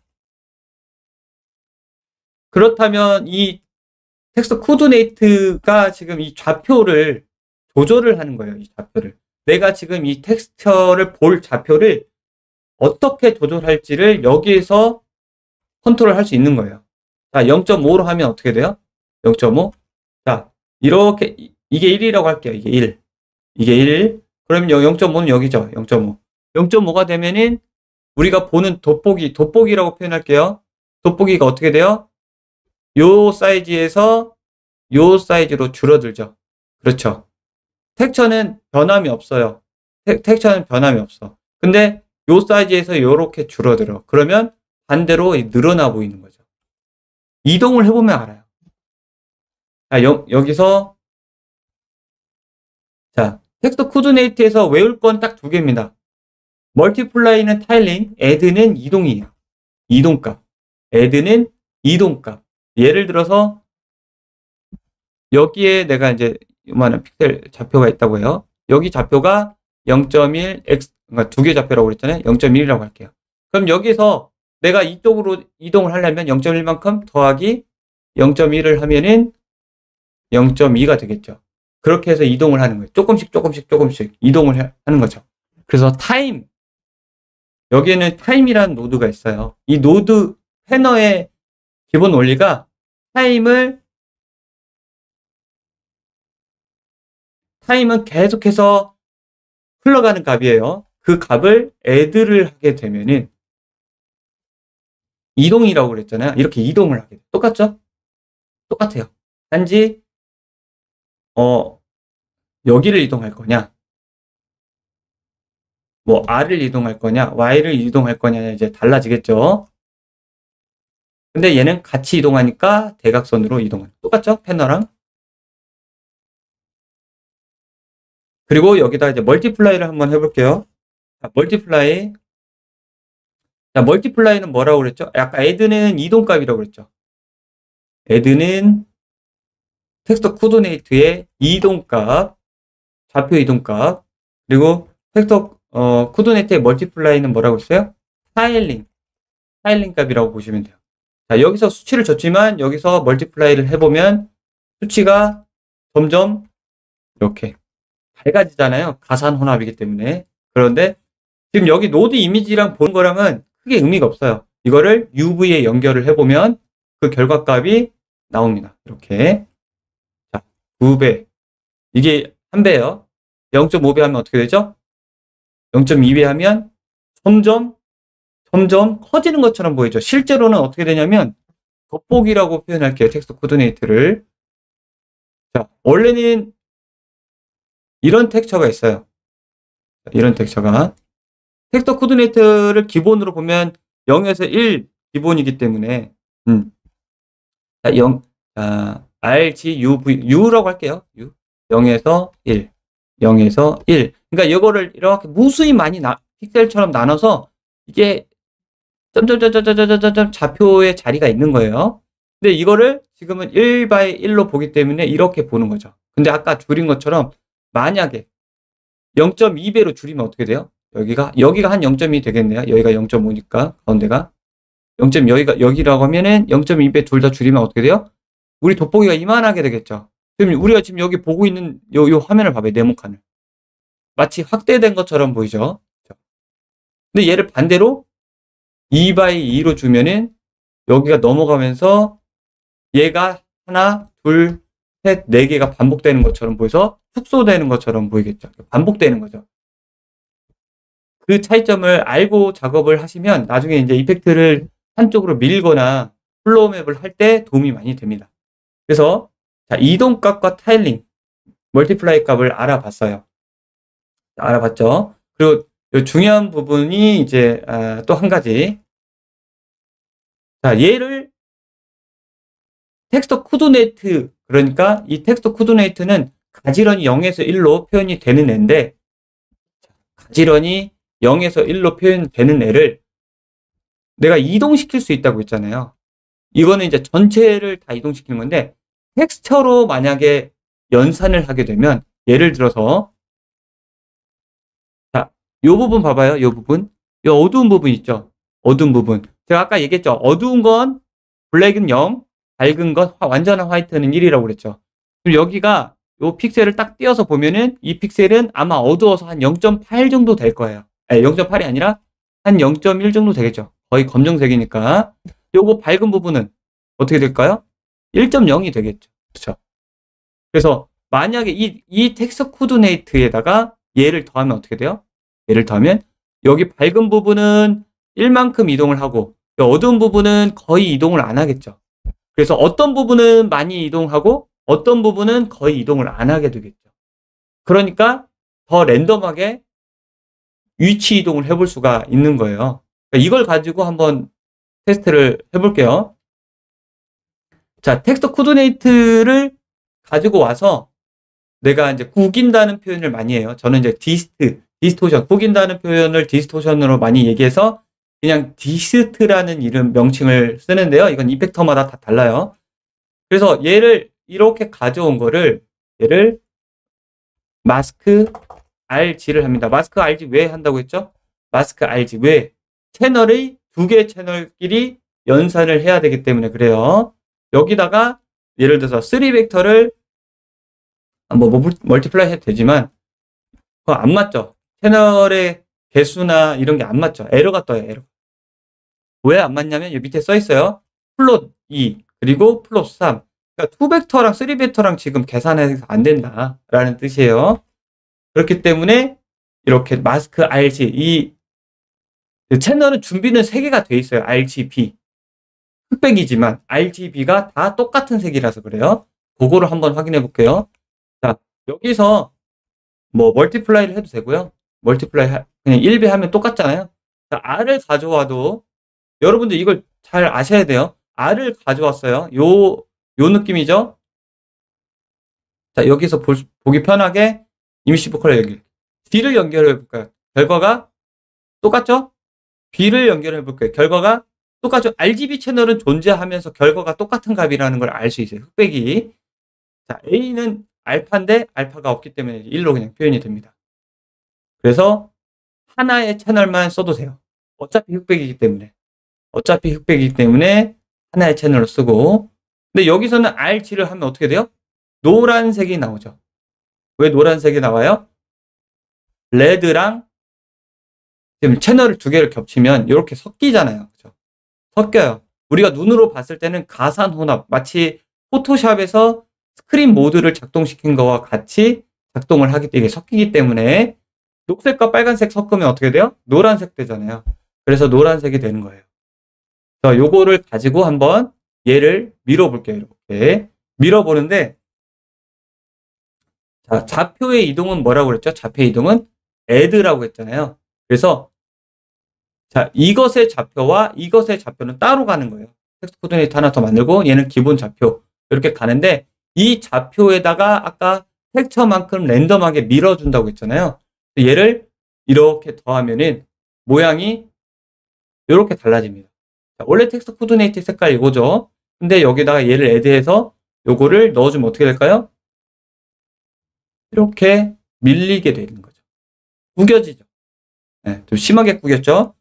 그렇다면 이 텍스트 코디네이트가 지금 이 좌표를 조절을 하는 거예요. 이 좌표를. 내가 지금 이 텍스처를 볼 좌표를 어떻게 조절할지를 여기에서 컨트롤 할 수 있는 거예요. 자, 0.5로 하면 어떻게 돼요? 0.5. 자, 이렇게, 이게 1이라고 할게요. 이게 1. 이게 1. 그럼 0.5는 여기죠. 0.5. 0.5가 되면은 우리가 보는 돋보기라고 표현할게요. 돋보기가 어떻게 돼요? 요 사이즈에서 요 사이즈로 줄어들죠. 그렇죠. 텍스처는 변함이 없어요. 텍스처는 변함이 없어. 근데 요 사이즈에서 요렇게 줄어들어. 그러면 반대로 늘어나 보이는 거죠. 이동을 해보면 알아요. 자, 여기서 자, 텍스트 코디네이트에서 외울 건 딱 두 개입니다. 멀티플라이는 타일링, 애드는 이동이에요. 이동값. 애드는 이동값. 예를 들어서 여기에 내가 이제 요만한 픽셀 좌표가 있다고 해요. 여기 좌표가 0.1 x 그러니까 두 개 좌표라고 그랬잖아요. 0.1이라고 할게요. 그럼 여기서 내가 이쪽으로 이동을 하려면 0.1만큼 더하기 0.1을 하면은 0.2가 되겠죠. 그렇게 해서 이동을 하는 거예요. 조금씩 이동을 하는 거죠. 그래서 타임, 여기에는 타임이라는 노드가 있어요. 이 노드 패너의 기본 원리가 타임은 계속해서 흘러가는 값이에요. 그 값을 add를 하게 되면은 이동이라고 그랬잖아요. 이렇게 이동을 하게 돼요. 똑같죠? 똑같아요. 단지 여기를 이동할 거냐, 뭐 R을 이동할 거냐, Y를 이동할 거냐 이제 달라지겠죠. 근데 얘는 같이 이동하니까 대각선으로 이동하는 똑같죠? 패너랑. 그리고 여기다 이제 멀티플라이를 한번 해볼게요. 자, 멀티플라이. 자, 멀티플라이는 뭐라고 그랬죠? 아까 애드는 이동값이라고 그랬죠. 애드는 텍스트 코디네이트의 이동값, 좌표 이동값, 그리고 텍스트 코드네트의 멀티플라이는 뭐라고 했어요? 타일링 값이라고 보시면 돼요. 자, 여기서 수치를 줬지만 여기서 멀티플라이를 해보면 수치가 점점 이렇게 밝아지잖아요. 가산 혼합이기 때문에. 그런데 지금 여기 노드 이미지랑 보는 거랑은 크게 의미가 없어요. 이거를 UV에 연결을 해보면 그 결과값이 나옵니다. 이렇게. 자, 2배. 이게 1배예요. 0.5배 하면 어떻게 되죠? 0.2배 하면 점점 커지는 것처럼 보이죠. 실제로는 어떻게 되냐면 겉보기라고 표현할게요. 텍스트 코디네이트를. 자, 원래는 이런 텍스처가 있어요. 이런 텍스처가. 텍스트 코디네이트를 기본으로 보면 0에서 1 기본이기 때문에 자, U라고 할게요. U. 0에서 1. 0에서 1. 그러니까 이거를 이렇게 무수히 많이 픽셀처럼 나눠서 이게 점점점점점점점 좌표의 자리가 있는 거예요. 근데 이거를 지금은 1by 1로 보기 때문에 이렇게 보는 거죠. 근데 아까 줄인 것처럼 만약에 0.2배로 줄이면 어떻게 돼요? 여기가 한 0.2 되겠네요. 여기가 0.5니까 가운데가 여기라고 하면은 0.2배 둘 다 줄이면 어떻게 돼요? 우리 돋보기가 이만하게 되겠죠. 그럼 우리가 지금 여기 보고 있는 요 화면을 봐봐요. 네모칸을. 마치 확대된 것처럼 보이죠. 근데 얘를 반대로 2by2로 주면은 여기가 넘어가면서 얘가 하나, 둘, 셋, 네 개가 반복되는 것처럼 보여서 축소되는 것처럼 보이겠죠. 반복되는 거죠. 그 차이점을 알고 작업을 하시면 나중에 이제 이펙트를 한쪽으로 밀거나 플로우 맵을 할 때 도움이 많이 됩니다. 그래서 자, 이동값과 타일링, 멀티플라이 값을 알아봤어요. 알아봤죠? 그리고 중요한 부분이 이제 또 한 가지. 자, 얘를 텍스트 코디네이트, 그러니까 이 텍스트 코디네이트는 가지런히 0에서 1로 표현이 되는 애인데, 가지런히 0에서 1로 표현되는 애를 내가 이동시킬 수 있다고 했잖아요. 이거는 이제 전체를 다 이동시키는 건데, 텍스처로 만약에 연산을 하게 되면, 예를 들어서, 자, 요 부분 봐봐요. 요 부분. 요 어두운 부분 있죠? 어두운 부분. 제가 아까 얘기했죠? 어두운 건 블랙은 0, 밝은 건 완전한 화이트는 1이라고 그랬죠. 그럼 여기가 요 픽셀을 딱 띄어서 보면은 이 픽셀은 아마 어두워서 한 0.8 정도 될 거예요. 아니, 0.8이 아니라 한 0.1 정도 되겠죠. 거의 검정색이니까. 요거 밝은 부분은 어떻게 될까요? 1.0이 되겠죠. 그렇죠. 그래서 만약에 이 텍스트 코디네이트에다가 얘를 더하면 어떻게 돼요? 얘를 더하면 여기 밝은 부분은 1만큼 이동을 하고 어두운 부분은 거의 이동을 안 하겠죠. 그래서 어떤 부분은 많이 이동하고 어떤 부분은 거의 이동을 안 하게 되겠죠. 그러니까 더 랜덤하게 위치 이동을 해볼 수가 있는 거예요. 그러니까 이걸 가지고 한번 테스트를 해볼게요. 자, 텍스트 코디네이트를 가지고 와서 내가 이제 구긴다는 표현을 많이 해요. 저는 이제 디스토션, 구긴다는 표현을 디스토션으로 많이 얘기해서 그냥 디스트라는 이름 명칭을 쓰는데요. 이건 이펙터마다 다 달라요. 그래서 얘를 이렇게 가져온 거를 얘를 마스크 RG를 합니다. 마스크 RG 왜 한다고 했죠? 마스크 RG 왜? 채널의 두 개의 채널끼리 연산을 해야 되기 때문에 그래요. 여기다가 예를 들어서 3벡터를 뭐 멀티플라이 해도 되지만 그거 안 맞죠? 채널의 개수나 이런 게 안 맞죠? 에러가 떠요. 에러. 왜 안 맞냐면 여기 밑에 써 있어요. 플롯 2 그리고 플롯 3. 그러니까 2벡터랑 3벡터랑 지금 계산해서 안 된다라는 뜻이에요. 그렇기 때문에 이렇게 마스크 RG 이 채널은 준비는 3개가 돼 있어요. RGB. 흑백이지만 RGB가 다 똑같은 색이라서 그래요. 그거를 한번 확인해 볼게요. 자, 여기서 뭐 멀티플라이를 해도 되고요. 멀티플라이 그냥 1배 하면 똑같잖아요. 자, R을 가져와도 여러분들 이걸 잘 아셔야 돼요. R을 가져왔어요. 요 느낌이죠? 자, 여기서 보기 편하게 이미시브 컬러 연결. D를 연결해 볼까요? 결과가 똑같죠? B를 연결해 볼까요? 결과가 똑같죠? RGB 채널은 존재하면서 결과가 똑같은 값이라는 걸 알 수 있어요. 흑백이. 자, A는 알파인데 알파가 없기 때문에 1로 그냥 표현이 됩니다. 그래서 하나의 채널만 써도 돼요. 어차피 흑백이기 때문에. 어차피 흑백이기 때문에 하나의 채널로 쓰고. 근데 여기서는 RG를 하면 어떻게 돼요? 노란색이 나오죠. 왜 노란색이 나와요? 레드랑 지금 채널을 두 개를 겹치면 이렇게 섞이잖아요. 그죠? 섞여요. 우리가 눈으로 봤을 때는 가산 혼합, 마치 포토샵에서 스크린 모드를 작동시킨 거와 같이 작동을 하기 때문에 이게 섞이기 때문에 녹색과 빨간색 섞으면 어떻게 돼요? 노란색 되잖아요. 그래서 노란색이 되는 거예요. 자, 요거를 가지고 한번 얘를 밀어볼게요. 이렇게 밀어보는데, 자, 좌표의 이동은 뭐라고 그랬죠? 좌표의 이동은 add라고 했잖아요. 그래서 자, 이것의 좌표와 이것의 좌표는 따로 가는 거예요. 텍스트 코디네이터 하나 더 만들고 얘는 기본 좌표 이렇게 가는데, 이 좌표에다가 아까 텍스처만큼 랜덤하게 밀어준다고 했잖아요. 얘를 이렇게 더하면은 모양이 이렇게 달라집니다. 자, 원래 텍스트 코디네이터 색깔 이거죠. 근데 여기다가 얘를 애드해서 요거를 넣어주면 어떻게 될까요? 이렇게 밀리게 되는 거죠. 구겨지죠. 네, 좀 심하게 구겼죠.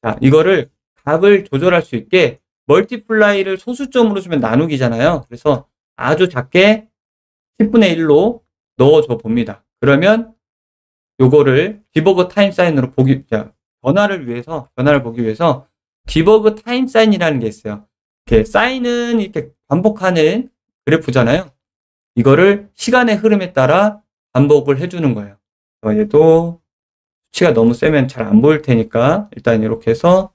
자, 이거를 값을 조절할 수 있게 멀티플라이를 소수점으로 주면 나누기잖아요. 그래서 아주 작게 10분의 1로 넣어줘 봅니다. 그러면 요거를 디버그 타임 사인으로 변화를 보기 위해서 디버그 타임 사인이라는 게 있어요. 이렇게 사인은 이렇게 반복하는 그래프잖아요. 이거를 시간의 흐름에 따라 반복을 해주는 거예요. 얘도 수치가 너무 세면 잘 안 보일 테니까 일단 이렇게 해서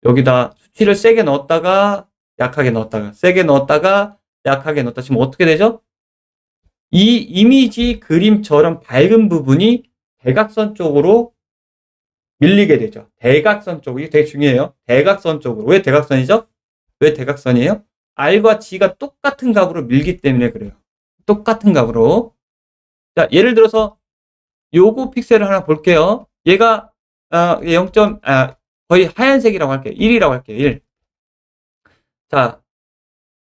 여기다 수치를 세게 넣었다가 약하게 넣었다가 세게 넣었다가 약하게 넣었다. 지금 어떻게 되죠? 이 이미지 그림처럼 밝은 부분이 대각선 쪽으로 밀리게 되죠. 대각선 쪽. 이게 되게 중요해요. 대각선 쪽으로. 왜 대각선이죠? 왜 대각선이에요? R과 G가 똑같은 값으로 밀기 때문에 그래요. 똑같은 값으로. 자, 예를 들어서 요거 픽셀을 하나 볼게요. 얘가 0. 거의 하얀색이라고 할게요. 1이라고 할게요. 1. 자,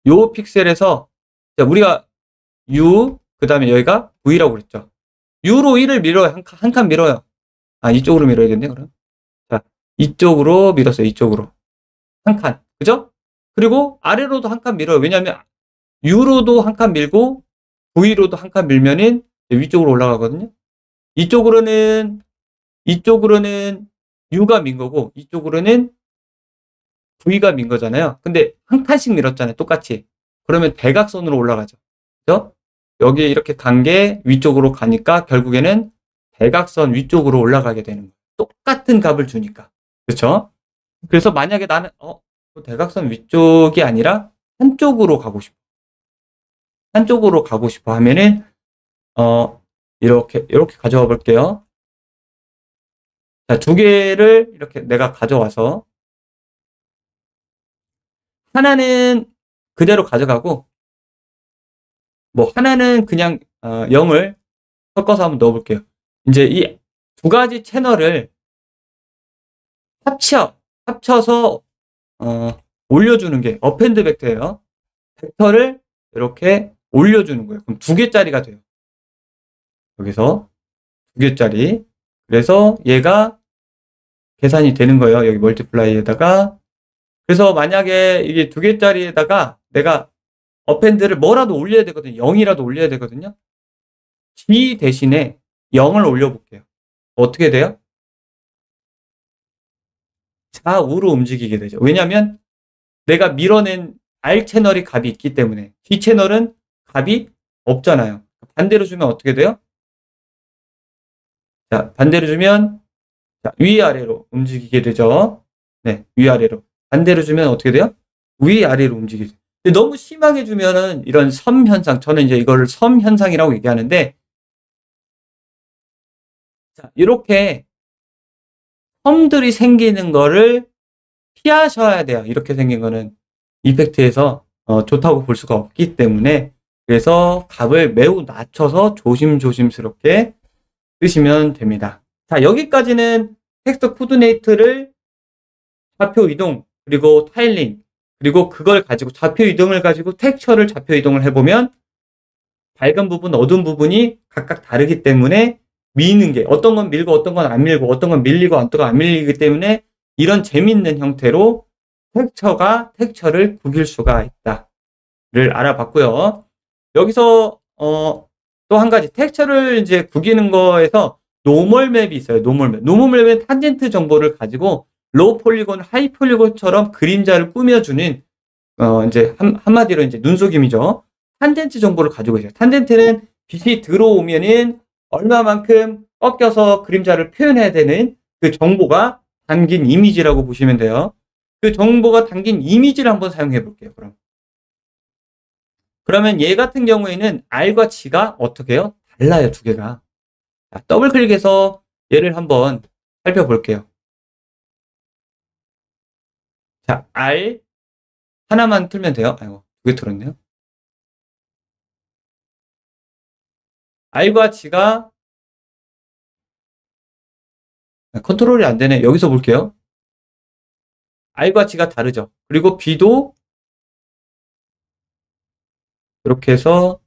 요 픽셀에서 자, 우리가 U 그 다음에 여기가 V라고 그랬죠. U로 1을 밀어요. 한 칸 밀어요. 이쪽으로 밀어야겠네, 그럼. 자, 이쪽으로 밀었어요. 이쪽으로. 한 칸. 그죠? 그리고 아래로도 한 칸 밀어요. 왜냐하면 U로도 한 칸 밀고 V로도 한 칸 밀면은 위쪽으로 올라가거든요. 이쪽으로는 U가 민 거고 이쪽으로는 V가 민 거잖아요. 근데 한 칸씩 밀었잖아요. 똑같이. 그러면 대각선으로 올라가죠. 그죠? 여기 이렇게 간 게 위쪽으로 가니까 결국에는 대각선 위쪽으로 올라가게 되는 거예요. 똑같은 값을 주니까. 그렇죠? 그래서 만약에 나는 대각선 위쪽이 아니라 한쪽으로 가고 싶어. 한쪽으로 가고 싶어 하면은 이렇게 가져와 볼게요. 자, 두 개를 이렇게 내가 가져와서 하나는 그대로 가져가고 뭐 하나는 그냥 0을 섞어서 한번 넣어 볼게요. 이제 이 두 가지 채널을 합쳐서 올려주는 게 어펜드 벡터예요. 벡터를 이렇게 올려주는 거예요. 그럼 두 개짜리가 돼요. 여기서 두 개짜리. 그래서 얘가 계산이 되는 거예요. 여기 멀티플라이에다가. 그래서 만약에 이게 두 개짜리에다가 내가 어펜드를 뭐라도 올려야 되거든요. 0이라도 올려야 되거든요. G 대신에 0을 올려볼게요. 어떻게 돼요? 좌우로 움직이게 되죠. 왜냐하면 내가 밀어낸 R 채널이 값이 있기 때문에 D 채널은 값이 없잖아요. 반대로 주면 어떻게 돼요? 자, 반대로 주면 위아래로 움직이게 되죠. 네, 위아래로. 반대로 주면 어떻게 돼요? 위아래로 움직이게 돼요. 근데 너무 심하게 주면은 이런 섬 현상, 저는 이제 이거를 섬 현상이라고 얘기하는데, 자, 이렇게 섬들이 생기는 거를 피하셔야 돼요. 이렇게 생긴 거는 이펙트에서 좋다고 볼 수가 없기 때문에, 그래서 값을 매우 낮춰서 조심스럽게 쓰시면 됩니다. 자, 여기까지는 텍스트 코디네이터를 좌표 이동, 그리고 타일링, 그리고 그걸 가지고 좌표 이동을 가지고 텍스처를 좌표 이동을 해보면 밝은 부분, 어두운 부분이 각각 다르기 때문에 미는 게 어떤 건 밀고 어떤 건 안 밀고 어떤 건 밀리고 어떤 건 안 밀리기 때문에 이런 재밌는 형태로 텍스처를 구길 수가 있다를 알아봤고요. 여기서 또 한 가지 텍스처를 이제 구기는 거에서 노멀 맵이 있어요. 노멀 맵. 노멀 맵은 탄젠트 정보를 가지고 로우 폴리곤, 하이 폴리곤처럼 그림자를 꾸며주는 이제 한마디로 이제 눈속임이죠. 탄젠트 정보를 가지고 있어요. 탄젠트는 빛이 들어오면은 얼마만큼 꺾여서 그림자를 표현해야 되는 그 정보가 담긴 이미지라고 보시면 돼요. 그 정보가 담긴 이미지를 한번 사용해 볼게요. 그러면 얘 같은 경우에는 R과 G가 어떻게 해요? 달라요, 두 개가. 자, 더블 클릭해서 얘를 한번 살펴볼게요. 자, R 하나만 틀면 돼요. 아이고, 두 개 틀었네요. R과 G가 컨트롤이 안 되네. 여기서 볼게요. R과 G가 다르죠. 그리고 B도 이렇게 해서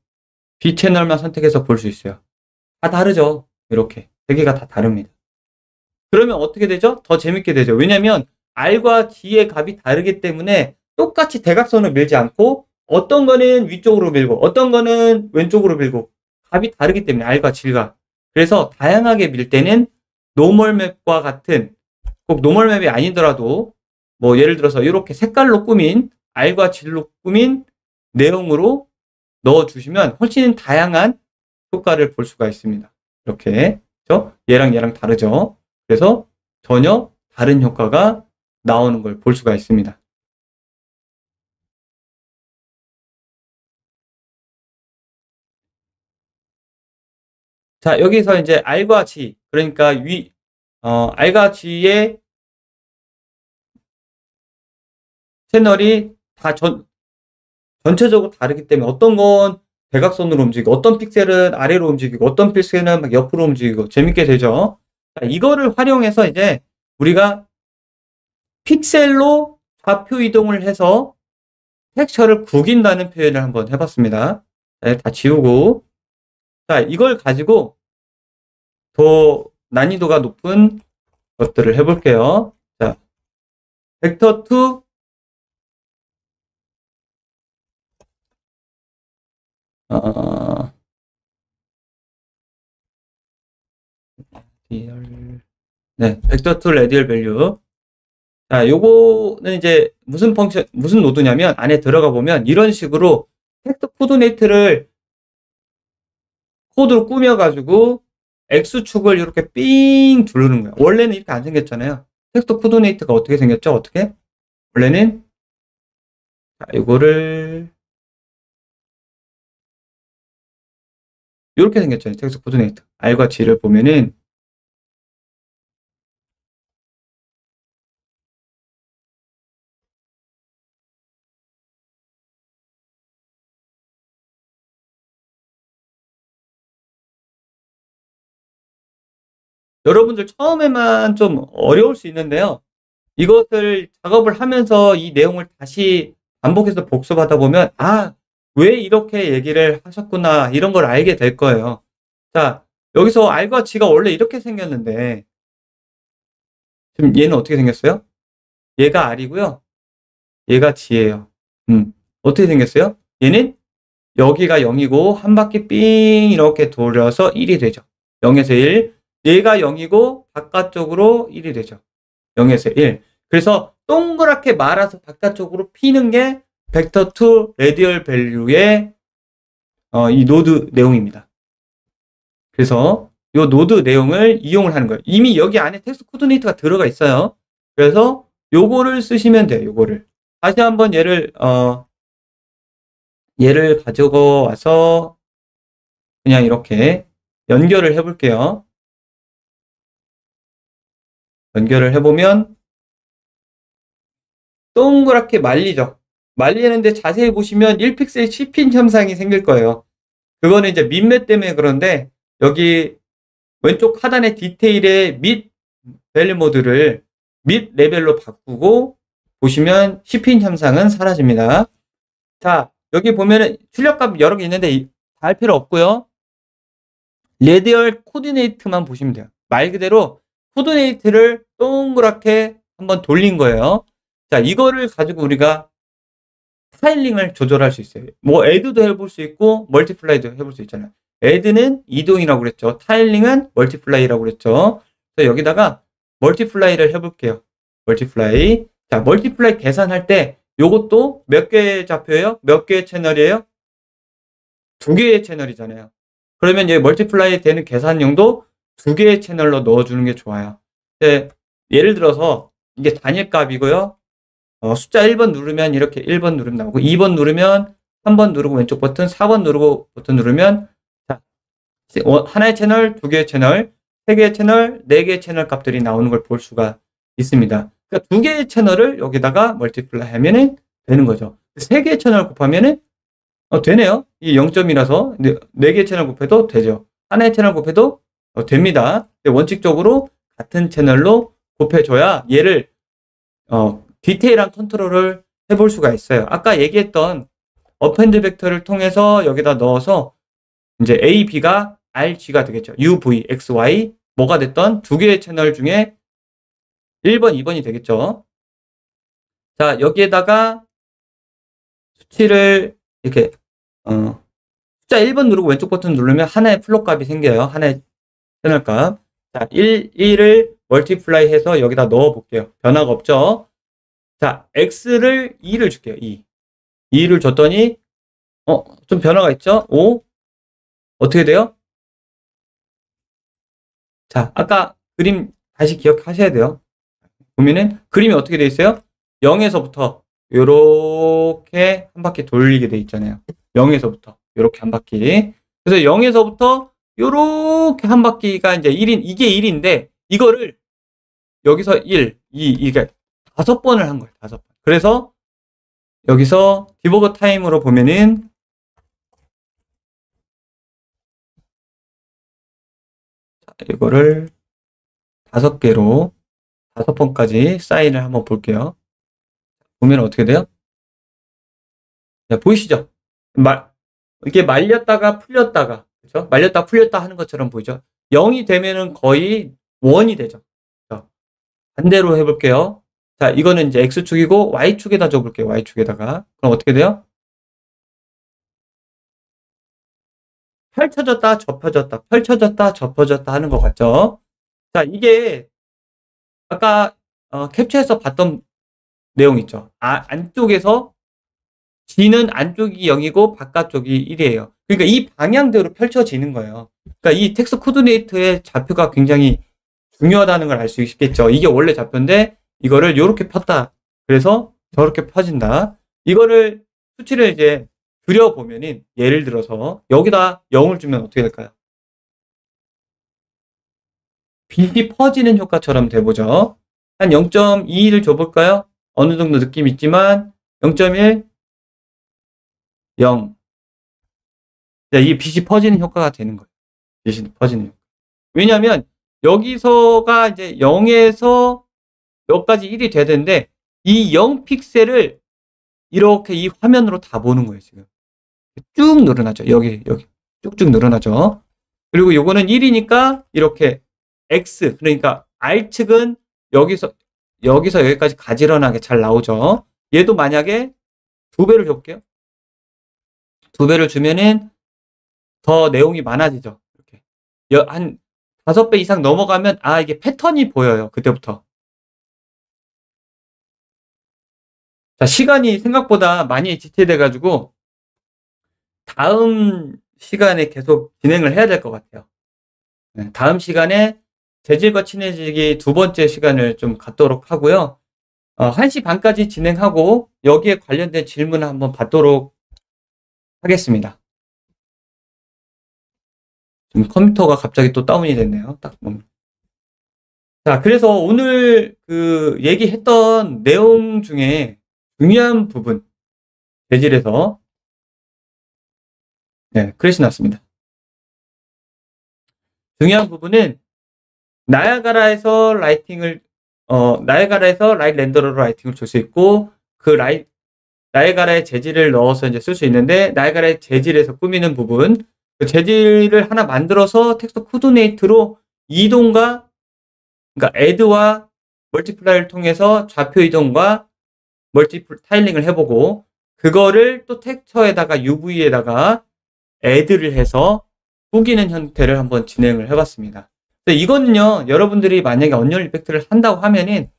B 채널만 선택해서 볼 수 있어요. 다 다르죠. 이렇게. 세 개가 다 다릅니다. 그러면 어떻게 되죠? 더 재밌게 되죠. 왜냐면 R과 G의 값이 다르기 때문에 똑같이 대각선을 밀지 않고 어떤 거는 위쪽으로 밀고 어떤 거는 왼쪽으로 밀고 값이 다르기 때문에 R과 G가. 그래서 다양하게 밀 때는 노멀 맵과 같은 꼭 노멀 맵이 아니더라도 뭐 예를 들어서 이렇게 색깔로 꾸민 R과 G로 꾸민 내용으로 넣어주시면 훨씬 다양한 효과를 볼 수가 있습니다. 이렇게 그렇죠? 얘랑 다르죠. 그래서 전혀 다른 효과가 나오는 걸 볼 수가 있습니다. 자, 여기서 이제 R과 G, 그러니까 R과 G의 채널이 다 전체적으로 다르기 때문에 어떤 건 대각선으로 움직이고 어떤 픽셀은 아래로 움직이고 어떤 픽셀은 막 옆으로 움직이고 재밌게 되죠. 자, 이거를 활용해서 이제 우리가 픽셀로 좌표 이동을 해서 텍스처를 구긴다는 표현을 한번 해봤습니다. 네, 다 지우고 자 이걸 가지고 더 난이도가 높은 것들을 해볼게요. 자, 벡터 2 네, 벡터 2 레디얼 밸류. 자, 요거는 이제 무슨 노드냐면 안에 들어가 보면 이런 식으로 텍스트 코디네이트를 코드로 꾸며가지고 X축을 이렇게 삥 두르는 거예요. 원래는 이렇게 안 생겼잖아요. 텍스트 코디네이트가 어떻게 생겼죠? 어떻게? 원래는 자, 이거를 이렇게 생겼잖아요. 텍스트 코디네이트. R과 G를 보면은 여러분들 처음에만 좀 어려울 수 있는데요. 이것을 작업을 하면서 이 내용을 다시 반복해서 복습하다 보면 왜 이렇게 얘기를 하셨구나 이런 걸 알게 될 거예요. 자, 여기서 R과 G가 원래 이렇게 생겼는데 지금 얘는 어떻게 생겼어요? 얘가 R이고요. 얘가 G예요. 어떻게 생겼어요? 얘는 여기가 0이고 한 바퀴 삥 이렇게 돌려서 1이 되죠. 0에서 1. 얘가 0이고 바깥쪽으로 1이 되죠. 0에서 1. 그래서 동그랗게 말아서 바깥쪽으로 피는 게 벡터 2 레디얼 밸류의 이 노드 내용입니다. 그래서 이 노드 내용을 이용을 하는 거예요. 이미 여기 안에 텍스트 코디네이트가 들어가 있어요. 그래서 요거를 쓰시면 돼요. 요거를. 다시 한번 얘를 가지고 와서 그냥 이렇게 연결을 해볼게요. 연결을 해보면 동그랗게 말리죠. 말리는데 자세히 보시면 1픽셀 씹힌 현상이 생길 거예요. 그거는 이제 민맵 때문에 그런데 여기 왼쪽 하단의 디테일의 밋 밸류 모드를 밋 레벨로 바꾸고 보시면 씹힌 현상은 사라집니다. 자, 여기 보면은 출력값 여러 개 있는데 다 할 필요 없고요. 레디얼 코디네이트만 보시면 돼요. 말 그대로 코디네이트를 동그랗게 한번 돌린 거예요. 자, 이거를 가지고 우리가 스타일링을 조절할 수 있어요. 뭐 애드도 해볼 수 있고 멀티플라이도 해볼 수 있잖아요. 애드는 이동이라고 그랬죠. 타일링은 멀티플라이라고 그랬죠. 그래서 여기다가 멀티플라이를 해볼게요. 멀티플라이. 자, 멀티플라이 계산할 때 요것도 몇 개의 좌표예요? 몇 개의 채널이에요? 두 개의 채널이잖아요. 그러면 여기 멀티플라이 되는 계산용도 두 개의 채널로 넣어주는 게 좋아요. 네, 예를 들어서 이게 단일값이고요. 숫자 1번 누르면 이렇게 1번 누르면 나오고 2번 누르면 3번 누르고 왼쪽 버튼 4번 누르고 버튼 누르면 자, 하나의 채널, 두 개의 채널, 세 개의 채널, 네 개의 채널 값들이 나오는 걸 볼 수가 있습니다. 그러니까 두 개의 채널을 여기다가 멀티플라이 하면은 되는 거죠. 세 개의 채널 곱하면은 되네요. 이 0점이라서 네 개의 채널 곱해도 되죠. 하나의 채널 곱해도 됩니다. 원칙적으로 같은 채널로 곱해줘야 얘를 디테일한 컨트롤을 해볼 수가 있어요. 아까 얘기했던 어펜드 벡터를 통해서 여기다 넣어서 이제 A, B가 R, G가 되겠죠. U, V, X, Y 뭐가 됐던 두 개의 채널 중에 1번, 2번이 되겠죠. 자, 여기에다가 수치를 이렇게 숫자 1번 누르고 왼쪽 버튼 누르면 하나의 플롯 값이 생겨요. 하나의 채널 값. 자, 1을 멀티플라이 해서 여기다 넣어 볼게요. 변화가 없죠. 자, X를 2를 줄게요. 2를 줬더니 좀 변화가 있죠? 5 어떻게 돼요? 자, 아까 그림 다시 기억하셔야 돼요. 보면은 그림이 어떻게 돼 있어요? 0에서부터 요렇게 한 바퀴 돌리게 돼 있잖아요. 0에서부터 요렇게 한 바퀴. 그래서 0에서부터 요렇게 한 바퀴가 이제 1인 이게 1인데 이거를 여기서 1, 2 이게 5번을 한 거예요. 5번. 그래서 여기서 디버거 타임으로 보면은 자, 이거를 5개로 5번까지 사인을 한번 볼게요. 보면 어떻게 돼요? 자, 보이시죠? 이게 말렸다가 풀렸다가 그렇죠? 말렸다 풀렸다 하는 것처럼 보이죠? 0이 되면은 거의 1이 되죠. 자, 반대로 해볼게요. 자, 이거는 이제 X축이고 Y축에다 줘볼게요. Y축에다가. 그럼 어떻게 돼요? 펼쳐졌다, 접혀졌다, 펼쳐졌다, 접혀졌다 하는 것 같죠? 자, 이게 아까 캡처해서 봤던 내용 있죠? 안쪽에서 G는 안쪽이 0이고 바깥쪽이 1이에요. 그러니까 이 방향대로 펼쳐지는 거예요. 그러니까 이 텍스트 코디네이터의 좌표가 굉장히 중요하다는 걸 알 수 있겠죠. 이게 원래 좌표인데 이거를 이렇게 폈다. 그래서 저렇게 펴진다. 이거를 수치를 이제 그려보면은 예를 들어서 여기다 0을 주면 어떻게 될까요? 빛이 퍼지는 효과처럼 돼보죠. 한 0.2를 줘볼까요? 어느 정도 느낌 있지만 0.1 0. 자, 이게 빛이 퍼지는 효과가 되는 거예요. 빛이 퍼지는 효과. 왜냐하면 여기서가 이제 0에서 여기까지 1이 돼야 되는데 이 0 픽셀을 이렇게 이 화면으로 다 보는 거예요. 지금 쭉 늘어나죠. 여기 쭉쭉 늘어나죠. 그리고 요거는 1이니까 이렇게 X 그러니까 R축은 여기서 여기까지 가지런하게 잘 나오죠. 얘도 만약에 2배를 줘볼게요. 2배를 주면은 더 내용이 많아지죠. 이렇게 한 5배 이상 넘어가면 이게 패턴이 보여요. 그때부터. 자, 시간이 생각보다 많이 지체돼가지고 다음 시간에 계속 진행을 해야 될 것 같아요. 네, 다음 시간에 재질과 친해지기 2번째 시간을 좀 갖도록 하고요. 1시 반까지 진행하고 여기에 관련된 질문을 한번 받도록 하겠습니다. 지금 컴퓨터가 갑자기 또 다운이 됐네요. 딱 보면. 자, 그래서 오늘 그 얘기했던 내용 중에 중요한 부분, 재질에서 네, 크래시 났습니다. 중요한 부분은 나야가라에서 라이트 렌더러로 라이팅을 줄 수 있고 그 나야가라의 재질을 넣어서 이제 쓸 수 있는데 나야가라의 재질에서 꾸미는 부분 그 재질을 하나 만들어서 텍스처 코디네이트로 이동과, 그러니까 add와 멀티플라이를 통해서 좌표 이동과 멀티플 타일링을 해보고, 그거를 또 텍스처에다가 UV에다가 add를 해서 꾸기는 형태를 한번 진행을 해봤습니다. 이거는요, 여러분들이 만약에 언리얼 이펙트를 한다고 하면은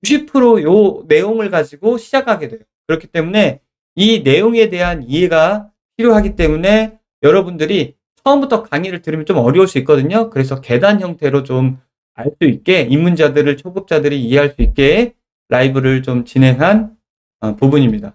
90% 내용을 가지고 시작하게 돼요. 그렇기 때문에 이 내용에 대한 이해가 필요하기 때문에 여러분들이 처음부터 강의를 들으면 좀 어려울 수 있거든요. 그래서 계단 형태로 좀 알 수 있게, 입문자들을, 초급자들이 이해할 수 있게 라이브를 좀 진행한 부분입니다.